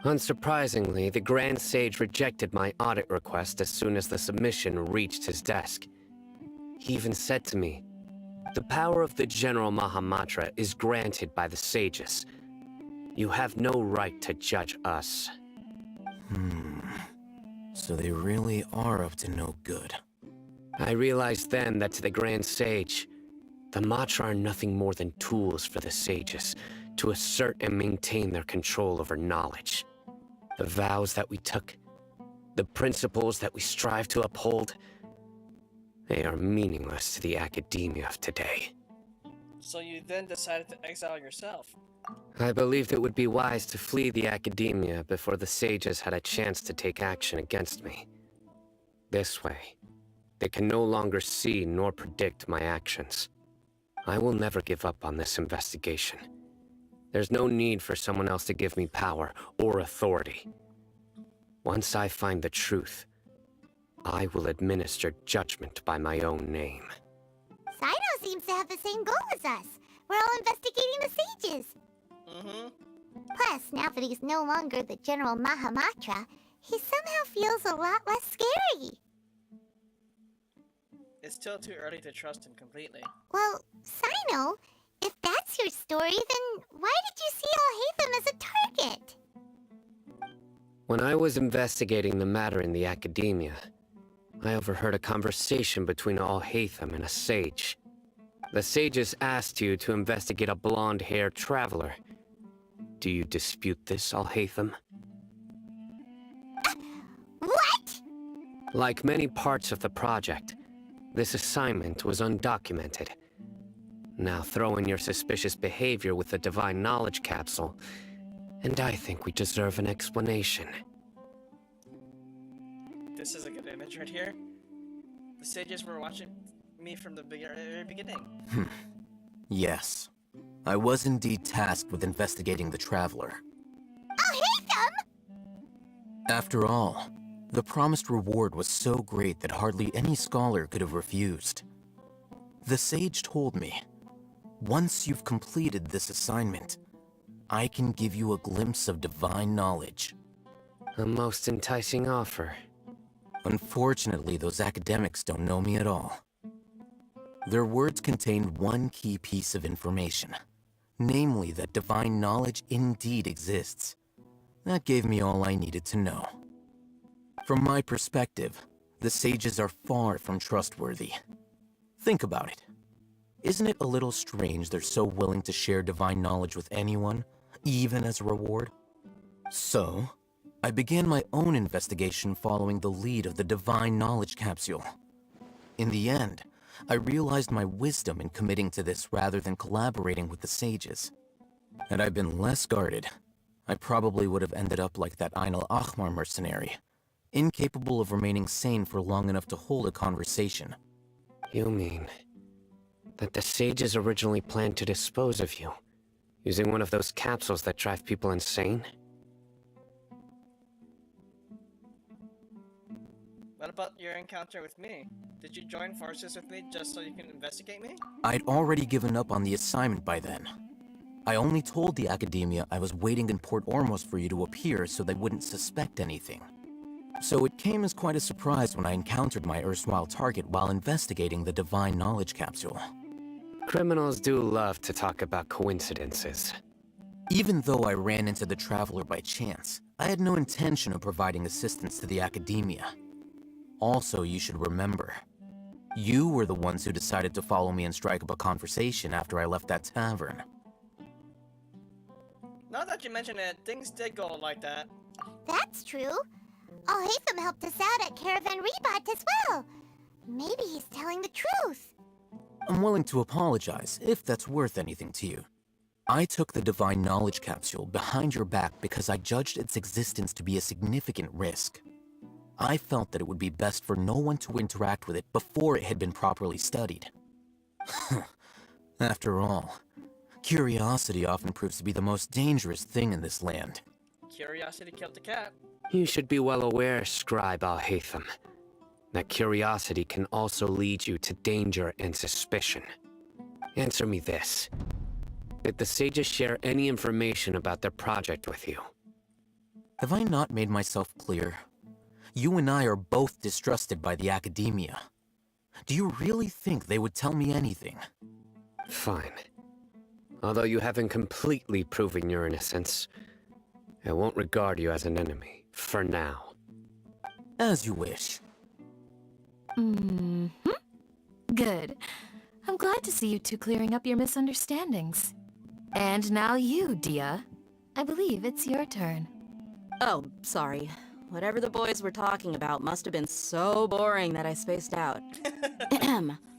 S15: Unsurprisingly, the Grand Sage rejected my audit request as soon as the submission reached his desk. He even said to me, "The power of the General Mahamatra is granted by the sages. You have no right to judge us."
S14: So they really are up to no good.
S15: I realized then that to the Grand Sage, the Matra are nothing more than tools for the sages to assert and maintain their control over knowledge. The vows that we took, the principles that we strive to uphold, they are meaningless to the academia of today.
S1: So you then decided to exile yourself.
S15: I believed it would be wise to flee the academia before the sages had a chance to take action against me. This way, they can no longer see nor predict my actions. I will never give up on this investigation. There's no need for someone else to give me power or authority. Once I find the truth, I will administer judgment by my own name.
S3: Cyno seems to have the same goal as us. We're all investigating the sages. Plus, now that he's no longer the General Mahamatra, he somehow feels a lot less scary.
S1: It's still too early to trust him completely.
S3: Well, Cyno, if that's your story, then why did you see Alhaitham as a target?
S15: When I was investigating the matter in the academia, I overheard a conversation between Alhaitham and a sage. The sages asked you to investigate a blonde-haired traveler. Do you dispute this, Alhaitham?
S3: What?
S15: Like many parts of the project, this assignment was undocumented. Now throw in your suspicious behavior with the Divine Knowledge Capsule, and I think we deserve an explanation.
S1: This is a good image right here. The sages were watching me from the very beginning.
S14: Yes. I was indeed tasked with investigating the Traveler.
S3: Alhaitham!
S14: After all, the promised reward was so great that hardly any scholar could have refused. The sage told me, once you've completed this assignment, I can give you a glimpse of divine knowledge.
S15: A most enticing offer.
S14: Unfortunately, those academics don't know me at all. Their words contained one key piece of information, namely that divine knowledge indeed exists. That gave me all I needed to know. From my perspective, the sages are far from trustworthy. Think about it. Isn't it a little strange they're so willing to share divine knowledge with anyone, even as a reward? So, I began my own investigation following the lead of the Divine Knowledge Capsule. In the end, I realized my wisdom in committing to this rather than collaborating with the sages. Had I been less guarded, I probably would have ended up like that Ain al-Ahmar mercenary, incapable of remaining sane for long enough to hold a conversation.
S15: You mean that the sages originally planned to dispose of you, using one of those capsules that drive people insane?
S1: What about your encounter with me? Did you join forces with me just so you can investigate me?
S14: I'd already given up on the assignment by then. I only told the Academia I was waiting in Port Ormos for you to appear so they wouldn't suspect anything. So it came as quite a surprise when I encountered my erstwhile target while investigating the Divine Knowledge Capsule.
S15: Criminals do love to talk about coincidences.
S14: Even though I ran into the Traveler by chance, I had no intention of providing assistance to the Academia. Also, you should remember, you were the ones who decided to follow me and strike up a conversation after I left that tavern.
S1: Now that you mention it, things did go like that.
S3: That's true. Alhaitham helped us out at Caravan Rebot as well. Maybe he's telling the truth.
S14: I'm willing to apologize, if that's worth anything to you. I took the Divine Knowledge Capsule behind your back because I judged its existence to be a significant risk. I felt that it would be best for no one to interact with it before it had been properly studied. After all, curiosity often proves to be the most dangerous thing in this land.
S1: Curiosity killed the cat.
S15: You should be well aware, Scribe Alhaitham, that curiosity can also lead you to danger and suspicion. Answer me this. Did the sages share any information about their project with you?
S14: Have I not made myself clear? You and I are both distrusted by the Academia. Do you really think they would tell me anything?
S15: Fine. Although you haven't completely proven your innocence, I won't regard you as an enemy, for now.
S14: As you wish.
S8: Good. I'm glad to see you two clearing up your misunderstandings. And now you, Dia. I believe it's your turn.
S16: Oh, sorry. Whatever the boys were talking about must have been so boring that I spaced out.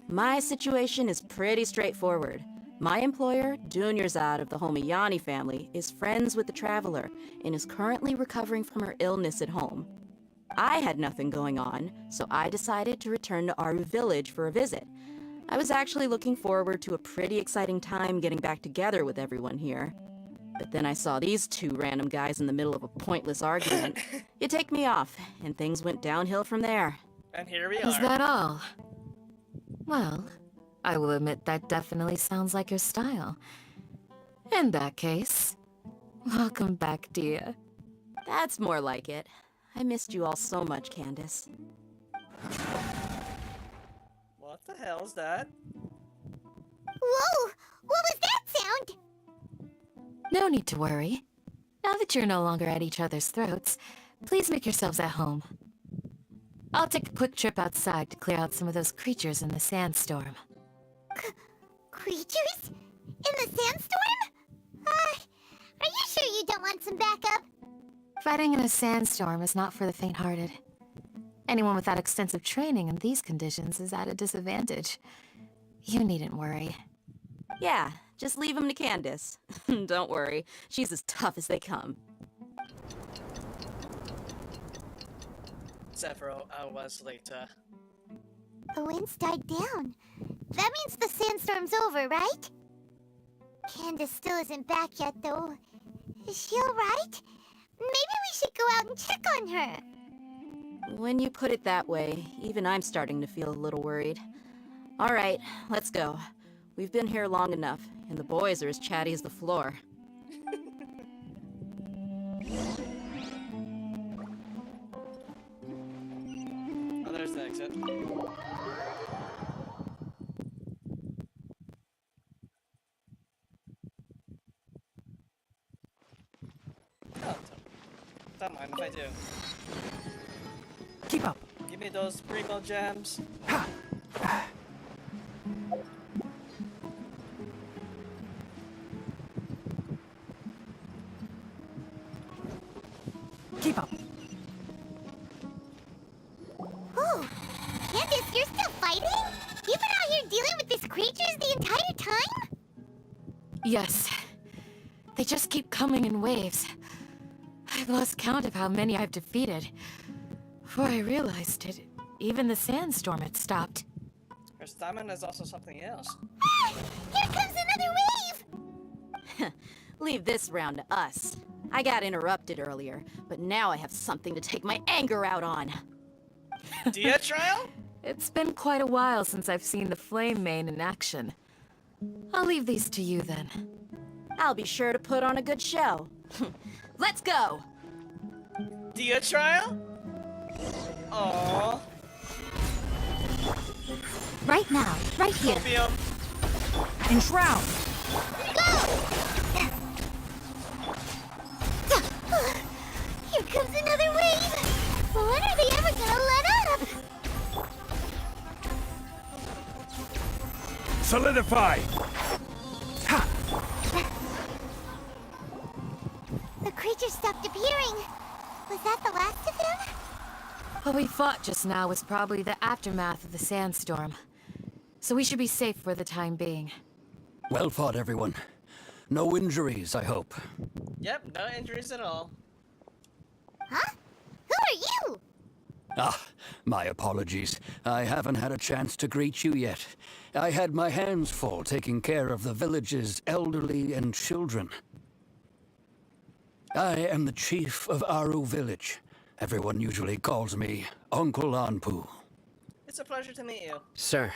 S16: My situation is pretty straightforward. My employer, Dunyarzad of the Homayani family, is friends with the Traveler and is currently recovering from her illness at home. I had nothing going on, so I decided to return to Aru village for a visit. I was actually looking forward to a pretty exciting time getting back together with everyone here. But then I saw these two random guys in the middle of a pointless argument. You take me off, and things went downhill from there.
S1: And here we are.
S8: Is that all? Well, I will admit that definitely sounds like your style. In that case, welcome back, Dia.
S16: That's more like it. I missed you all so much, Candace.
S1: What the hell's that?
S3: Whoa! What was that sound?
S8: No need to worry. Now that you're no longer at each other's throats, please make yourselves at home. I'll take a quick trip outside to clear out some of those creatures in the sandstorm.
S3: Creatures? In the sandstorm? Are you sure you don't want some backup?
S8: Fighting in a sandstorm is not for the faint-hearted. Anyone without extensive training in these conditions is at a disadvantage. You needn't worry.
S16: Yeah, just leave him to Candace. Don't worry, she's as tough as they come.
S1: Several hours later.
S3: The wind's died down. That means the sandstorm's over, right? Candace still isn't back yet, though. Is she alright? Maybe we should go out and check on her.
S16: When you put it that way, even I'm starting to feel a little worried. All right, let's go. We've been here long enough, and the boys are as chatty as the floor.
S1: Oh, there's the exit. Oh, don't mind if I do.
S5: Keep up.
S1: Give me those primo gems.
S5: Keep up.
S3: Oh, Candace, you're still fighting? You've been out here dealing with these creatures the entire time?
S8: Yes. They just keep coming in waves. I've lost count of how many I've defeated.
S9: Before I realized it, even the sandstorm had stopped.
S1: Her stamina is also something else.
S3: Here comes another wave!
S16: Leave this round to us. I got interrupted earlier, but now I have something to take my anger out on.
S1: Dia trial?
S9: It's been quite a while since I've seen the Flame Mane in action. I'll leave these to you then.
S16: I'll be sure to put on a good show. Let's go!
S1: Dia trial? Aww.
S2: Right now, right here.
S1: Copium.
S2: Enshroud!
S3: Here comes another wave! When are they ever gonna let up?
S17: Solidify!
S3: The creature stopped appearing. Was that the last of them?
S9: What we fought just now was probably the aftermath of the sandstorm. So we should be safe for the time being.
S17: Well fought, everyone. No injuries, I hope.
S1: Yep, no injuries at all.
S3: Huh? Who are you?
S17: Ah, my apologies. I haven't had a chance to greet you yet. I had my hands full taking care of the village's elderly and children. I am the chief of Aru Village. Everyone usually calls me Uncle Anpu.
S1: It's a pleasure to meet you.
S15: Sir,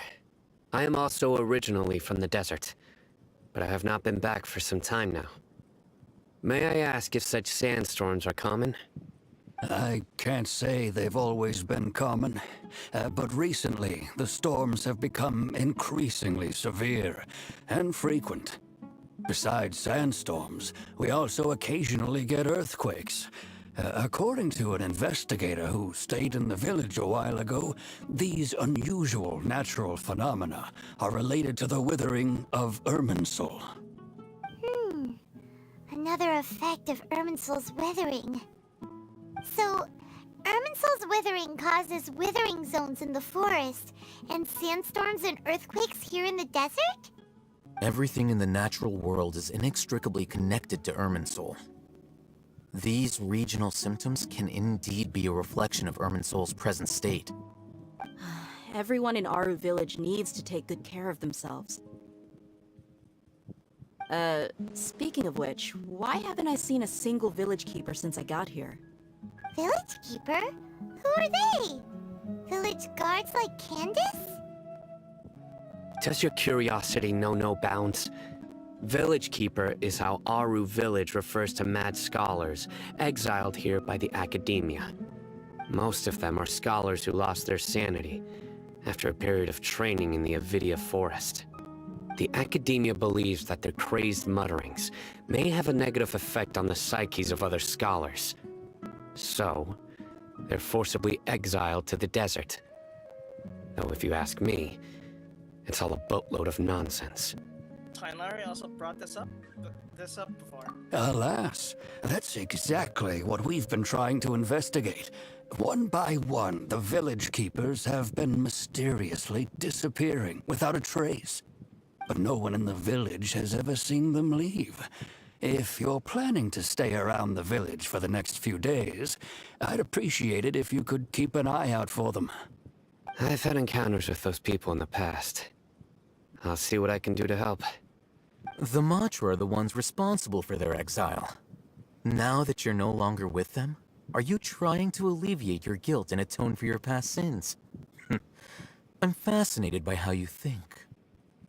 S15: I am also originally from the desert, but I have not been back for some time now. May I ask if such sandstorms are common?
S17: I can't say they've always been common, but recently the storms have become increasingly severe and frequent. Besides sandstorms, we also occasionally get earthquakes. According to an investigator who stayed in the village a while ago, these unusual natural phenomena are related to the withering of Irminsul.
S3: Another effect of Irminsul's withering. So, Irminsul's withering causes withering zones in the forest, and sandstorms and earthquakes here in the desert?
S14: Everything in the natural world is inextricably connected to Irminsul. These regional symptoms can indeed be a reflection of Irminsul's present state.
S16: Everyone in Aru Village needs to take good care of themselves. Speaking of which, why haven't I seen a single village keeper since I got here?
S3: Village keeper? Who are they? Village guards like Candace?
S15: Does your curiosity know no bounds? Village Keeper is how Aru Village refers to mad scholars, exiled here by the Academia. Most of them are scholars who lost their sanity after a period of training in the Avidia Forest. The Academia believes that their crazed mutterings may have a negative effect on the psyches of other scholars. So, they're forcibly exiled to the desert. Though if you ask me, it's all a boatload of nonsense.
S1: Tainari also brought this up before.
S17: Alas, that's exactly what we've been trying to investigate. One by one, the village keepers have been mysteriously disappearing without a trace. But no one in the village has ever seen them leave. If you're planning to stay around the village for the next few days, I'd appreciate it if you could keep an eye out for them.
S15: I've had encounters with those people in the past. I'll see what I can do to help.
S14: The Matra are the ones responsible for their exile. Now that you're no longer with them, are you trying to alleviate your guilt and atone for your past sins? I'm fascinated by how you think.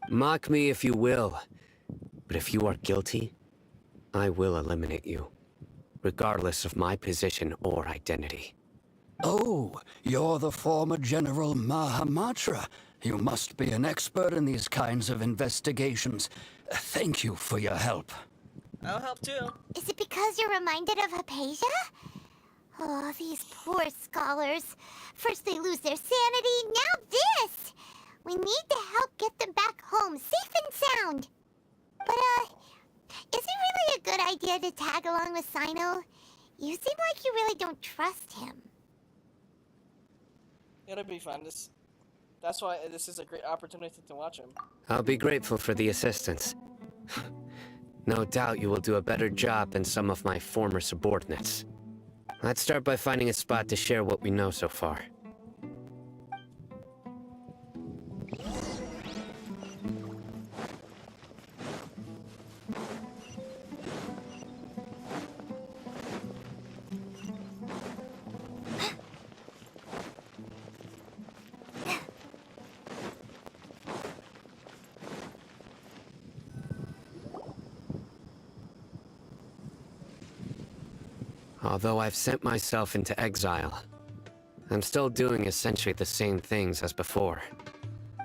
S15: Mock me if you will, but if you are guilty, I will eliminate you, regardless of my position or identity.
S17: Oh, you're the former General Mahamatra. You must be an expert in these kinds of investigations. Thank you for your help.
S1: I'll help too.
S3: Is it because you're reminded of Hypatia? Oh, these poor scholars. First they lose their sanity, now this! We need to help get them back home, safe and sound. But, is it really a good idea to tag along with Cyno? You seem like you really don't trust him.
S1: It'll be fun. That's why this is a great opportunity to watch him.
S15: I'll be grateful for the assistance. No doubt you will do a better job than some of my former subordinates. Let's start by finding a spot to share what we know so far. Although I've sent myself into exile, I'm still doing essentially the same things as before.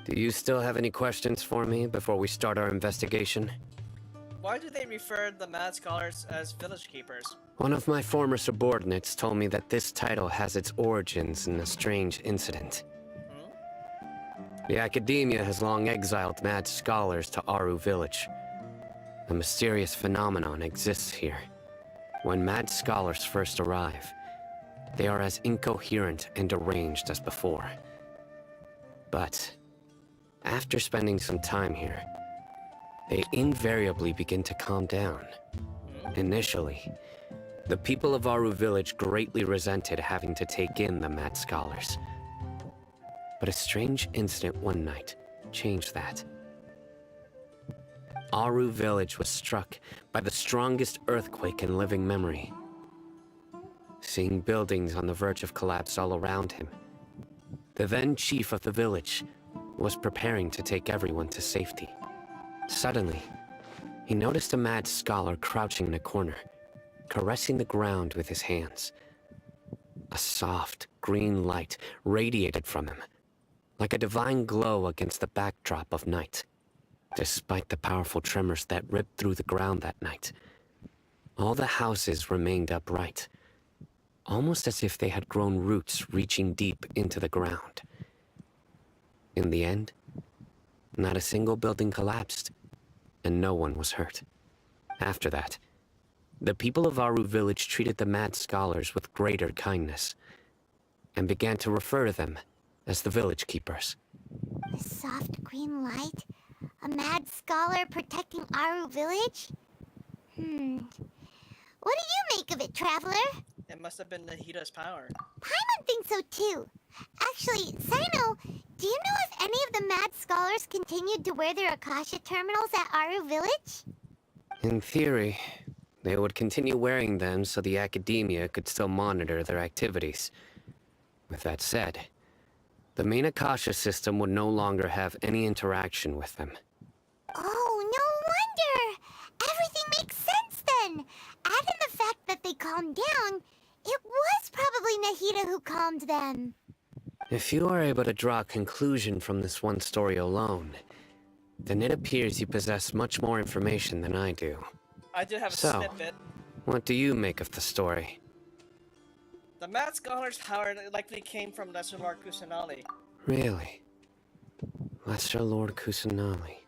S15: Do you still have any questions for me before we start our investigation?
S1: Why do they refer the mad scholars as village keepers?
S15: One of my former subordinates told me that this title has its origins in a strange incident. The Academia has long exiled mad scholars to Aru Village. A mysterious phenomenon exists here. When mad scholars first arrive, they are as incoherent and deranged as before. But after spending some time here, they invariably begin to calm down. Initially, the people of Aru Village greatly resented having to take in the mad scholars. But a strange incident one night changed that. Aru Village was struck by the strongest earthquake in living memory. Seeing buildings on the verge of collapse all around him, the then chief of the village was preparing to take everyone to safety. Suddenly, he noticed a mad scholar crouching in a corner, caressing the ground with his hands. A soft, green light radiated from him, like a divine glow against the backdrop of night. Despite the powerful tremors that ripped through the ground that night, all the houses remained upright, almost as if they had grown roots reaching deep into the ground. In the end, not a single building collapsed, and no one was hurt. After that, the people of Aru Village treated the mad scholars with greater kindness, and began to refer to them as the village keepers.
S3: A soft green light? A mad scholar protecting Aru Village? What do you make of it, Traveler?
S1: It must have been Nahida's power.
S3: Paimon thinks so too. Actually, Cyno, do you know if any of the mad scholars continued to wear their Akasha terminals at Aru Village?
S15: In theory, they would continue wearing them so the Academia could still monitor their activities. With that said, the main Akasha system would no longer have any interaction with them.
S3: Oh, no wonder! Everything makes sense then! Add in the fact that they calmed down, it was probably Nahida who calmed them.
S15: If you are able to draw a conclusion from this one story alone, then it appears you possess much more information than I do.
S1: I did have a
S15: So,
S1: snippet.
S15: what do you make of the story?
S1: The mad scholar's power likely came from Lesser Lord Kusanali.
S15: Really? Lesser Lord Kusanali.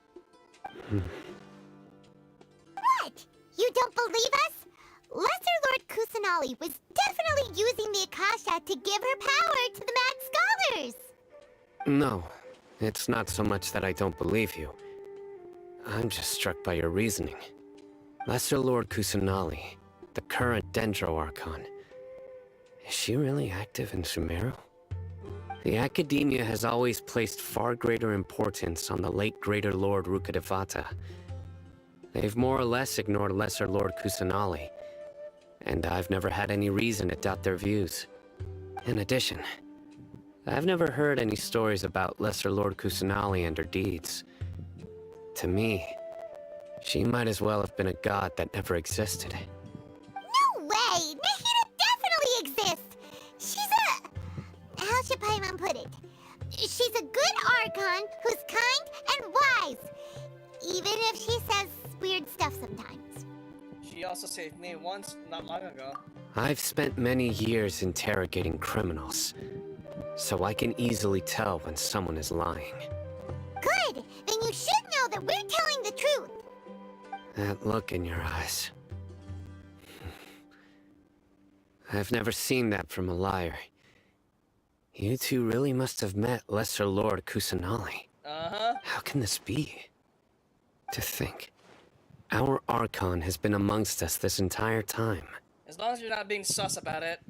S3: What? You don't believe us? Lesser Lord Kusanali was definitely using the Akasha to give her power to the mad scholars!
S15: No, it's not so much that I don't believe you. I'm just struck by your reasoning. Lesser Lord Kusanali, the current Dendro Archon, is she really active in Sumeru? The Academia has always placed far greater importance on the late Greater Lord Rukkhadevata. They've more or less ignored Lesser Lord Kusanali, and I've never had any reason to doubt their views. In addition, I've never heard any stories about Lesser Lord Kusanali and her deeds. To me, she might as well have been a god that never existed.
S3: No way! Nahida definitely exists! She's a... how should Paimon put it? She's a good Archon who's kind and wise, even if she says weird stuff sometimes.
S1: She also saved me once, not long ago.
S15: I've spent many years interrogating criminals, so I can easily tell when someone is lying.
S3: Good! Then you should know that we're telling the truth!
S15: That look in your eyes. I've never seen that from a liar. You two really must have met Lesser Lord Kusanali.
S1: Uh-huh.
S15: How can this be? To think, our Archon has been amongst us this entire time.
S1: As long as you're not being sus about it.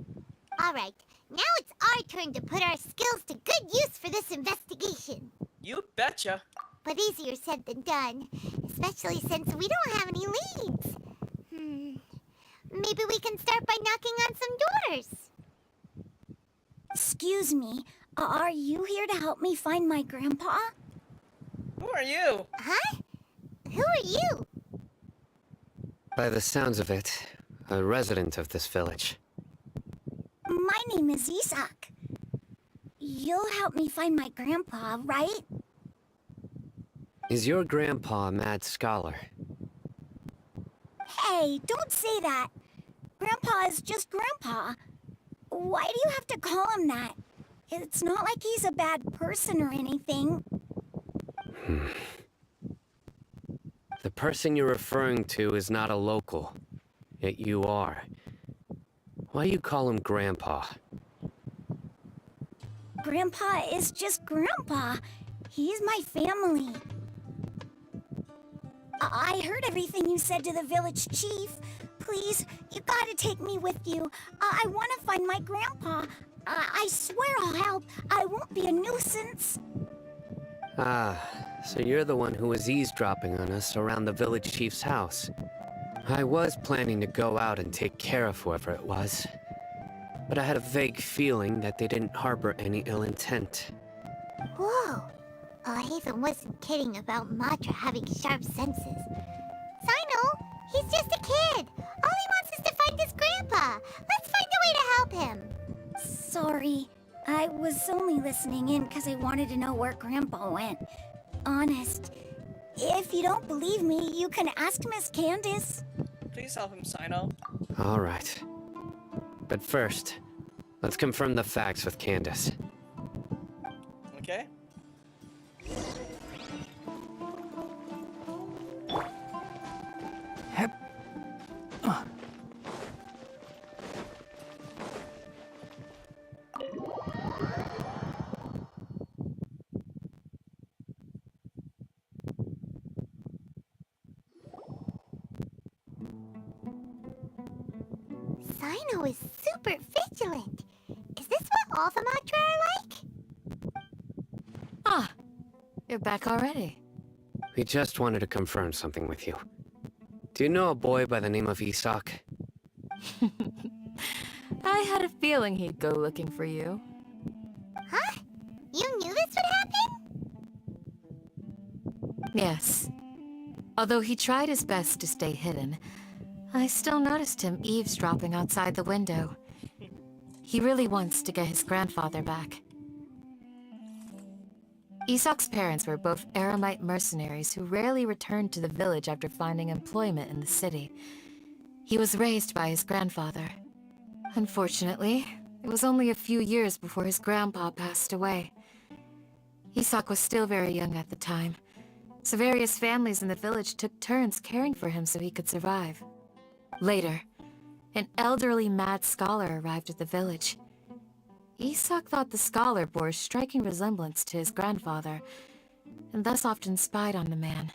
S3: Alright, now it's our turn to put our skills to good use for this investigation.
S1: You betcha.
S3: But easier said than done, especially since we don't have any leads. Maybe we can start by knocking on some doors.
S12: Excuse me, are you here to help me find my grandpa?
S1: Who are you?
S3: Huh? Who are you?
S15: By the sounds of it, a resident of this village.
S12: My name is Isak. You'll help me find my grandpa, right?
S15: Is your grandpa a mad scholar?
S12: Hey, don't say that. Grandpa is just Grandpa. Why do you have to call him that? It's not like he's a bad person or anything.
S15: The person you're referring to is not a local, yet you are. Why do you call him Grandpa?
S12: Grandpa is just Grandpa. He's my family. I heard everything you said to the village chief. Please, you gotta take me with you. I wanna find my grandpa. I swear I'll help. I won't be a nuisance.
S15: Ah, so you're the one who was eavesdropping on us around the village chief's house. I was planning to go out and take care of whoever it was, but I had a vague feeling that they didn't harbor any ill intent.
S3: Whoa. Haven wasn't kidding about Matra having sharp senses. Cyno, he's just a kid. All he wants is to find his grandpa. Let's find a way to help him.
S12: Sorry. I was only listening in because I wanted to know where Grandpa went. Honest. If you don't believe me, you can ask Miss Candace.
S1: Please help him, Cyno.
S15: All right. But first, let's confirm the facts with Candace.
S1: Okay.
S3: Cyno is super vigilant. Is this what all the Matra are like?
S9: Ah, you're back already.
S15: We just wanted to confirm something with you. Do you know a boy by the name of Isak?
S9: I had a feeling he'd go looking for you.
S3: Huh? You knew this would happen?
S9: Yes. Although he tried his best to stay hidden, I still noticed him eavesdropping outside the window. He really wants to get his grandfather back. Isak's parents were both Eremite mercenaries who rarely returned to the village after finding employment in the city. He was raised by his grandfather. Unfortunately, it was only a few years before his grandpa passed away. Isak was still very young at the time, so various families in the village took turns caring for him so he could survive. Later, an elderly mad scholar arrived at the village. Isak thought the scholar bore a striking resemblance to his grandfather, and thus often spied on the man.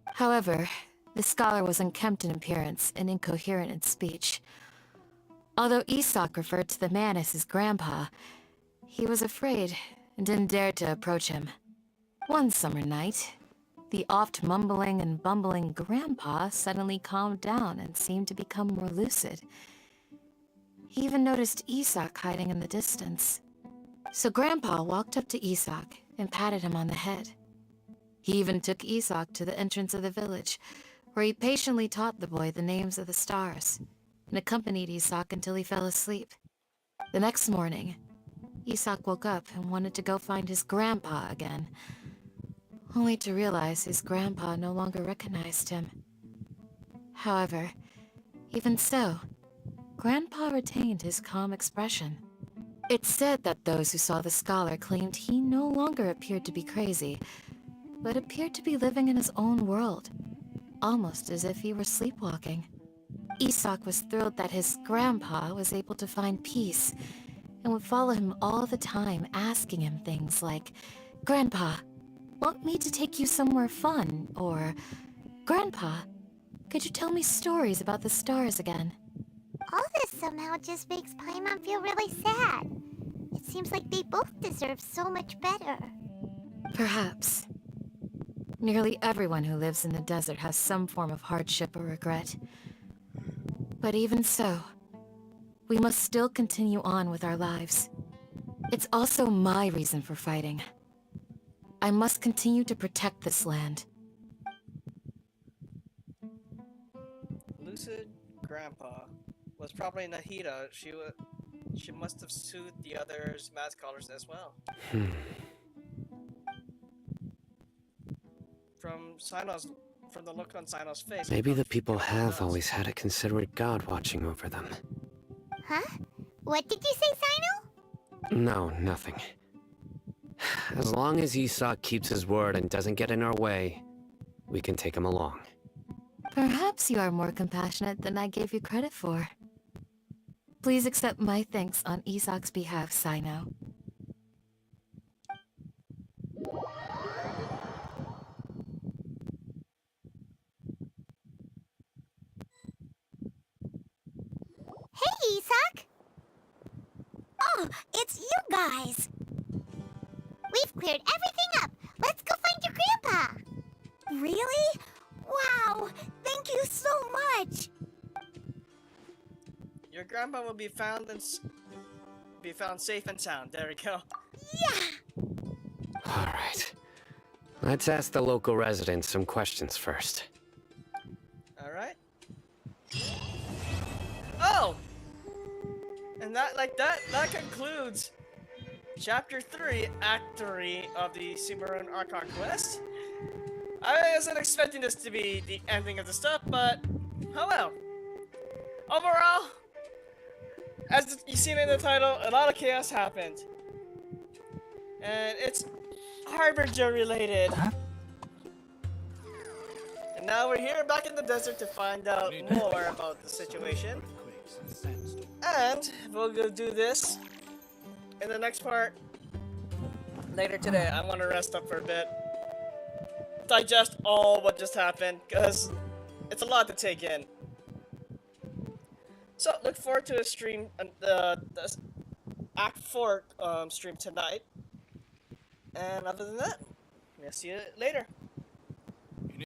S9: However, the scholar was unkempt in appearance and incoherent in speech. Although Isak referred to the man as his grandpa, he was afraid and didn't dare to approach him. One summer night, the oft mumbling and bumbling grandpa suddenly calmed down and seemed to become more lucid. He even noticed Isak hiding in the distance. So Grandpa walked up to Isak and patted him on the head. He even took Isak to the entrance of the village, where he patiently taught the boy the names of the stars, and accompanied Isak until he fell asleep. The next morning, Isak woke up and wanted to go find his grandpa again, only to realize his grandpa no longer recognized him. However, even so, Grandpa retained his calm expression. It's said that those who saw the scholar claimed he no longer appeared to be crazy, but appeared to be living in his own world, almost as if he were sleepwalking. Isak was thrilled that his grandpa was able to find peace, and would follow him all the time, asking him things like, "Grandpa, want me to take you somewhere fun?" Or, "Grandpa, could you tell me stories about the stars again?"
S3: All this somehow just makes Paimon feel really sad. It seems like they both deserve so much better.
S18: Perhaps. Nearly everyone who lives in the desert has some form of hardship or regret. But even so, we must still continue on with our lives. It's also my reason for fighting. I must continue to protect this land.
S1: Lucid Grandpa was probably Nahida. She must have soothed the others' math scholars as well. From the look on Cyno's face.
S15: Maybe the people have always had a considerate god watching over them.
S3: Huh? What did you say, Cyno?
S15: No, nothing. As long as Isak keeps his word and doesn't get in our way, we can take him along.
S18: Perhaps you are more compassionate than I gave you credit for. Please accept my thanks on Isak's behalf, Cyno.
S3: Hey, Isak!
S12: Oh, it's you guys!
S3: We've cleared everything up! Let's go find your grandpa!
S12: Really? Wow! Thank you so much!
S1: Your grandpa will be found safe and sound. There we go.
S12: Yeah!
S15: Alright. Let's ask the local residents some questions first.
S1: Alright. Oh! And that concludes Chapter 3, Act 3 of the Sumeru Archon quest. I wasn't expecting this to be the ending of the stuff, but oh well. Overall, as you've seen in the title, a lot of chaos happened. And it's Harbinger related. And now we're here back in the desert to find out more about the situation. And we'll go do this in the next part later today. I want to rest up for a bit. Digest all what just happened, because it's a lot to take in. So, look forward to a stream, the Act 4 stream tonight. And other than that, we'll see you later.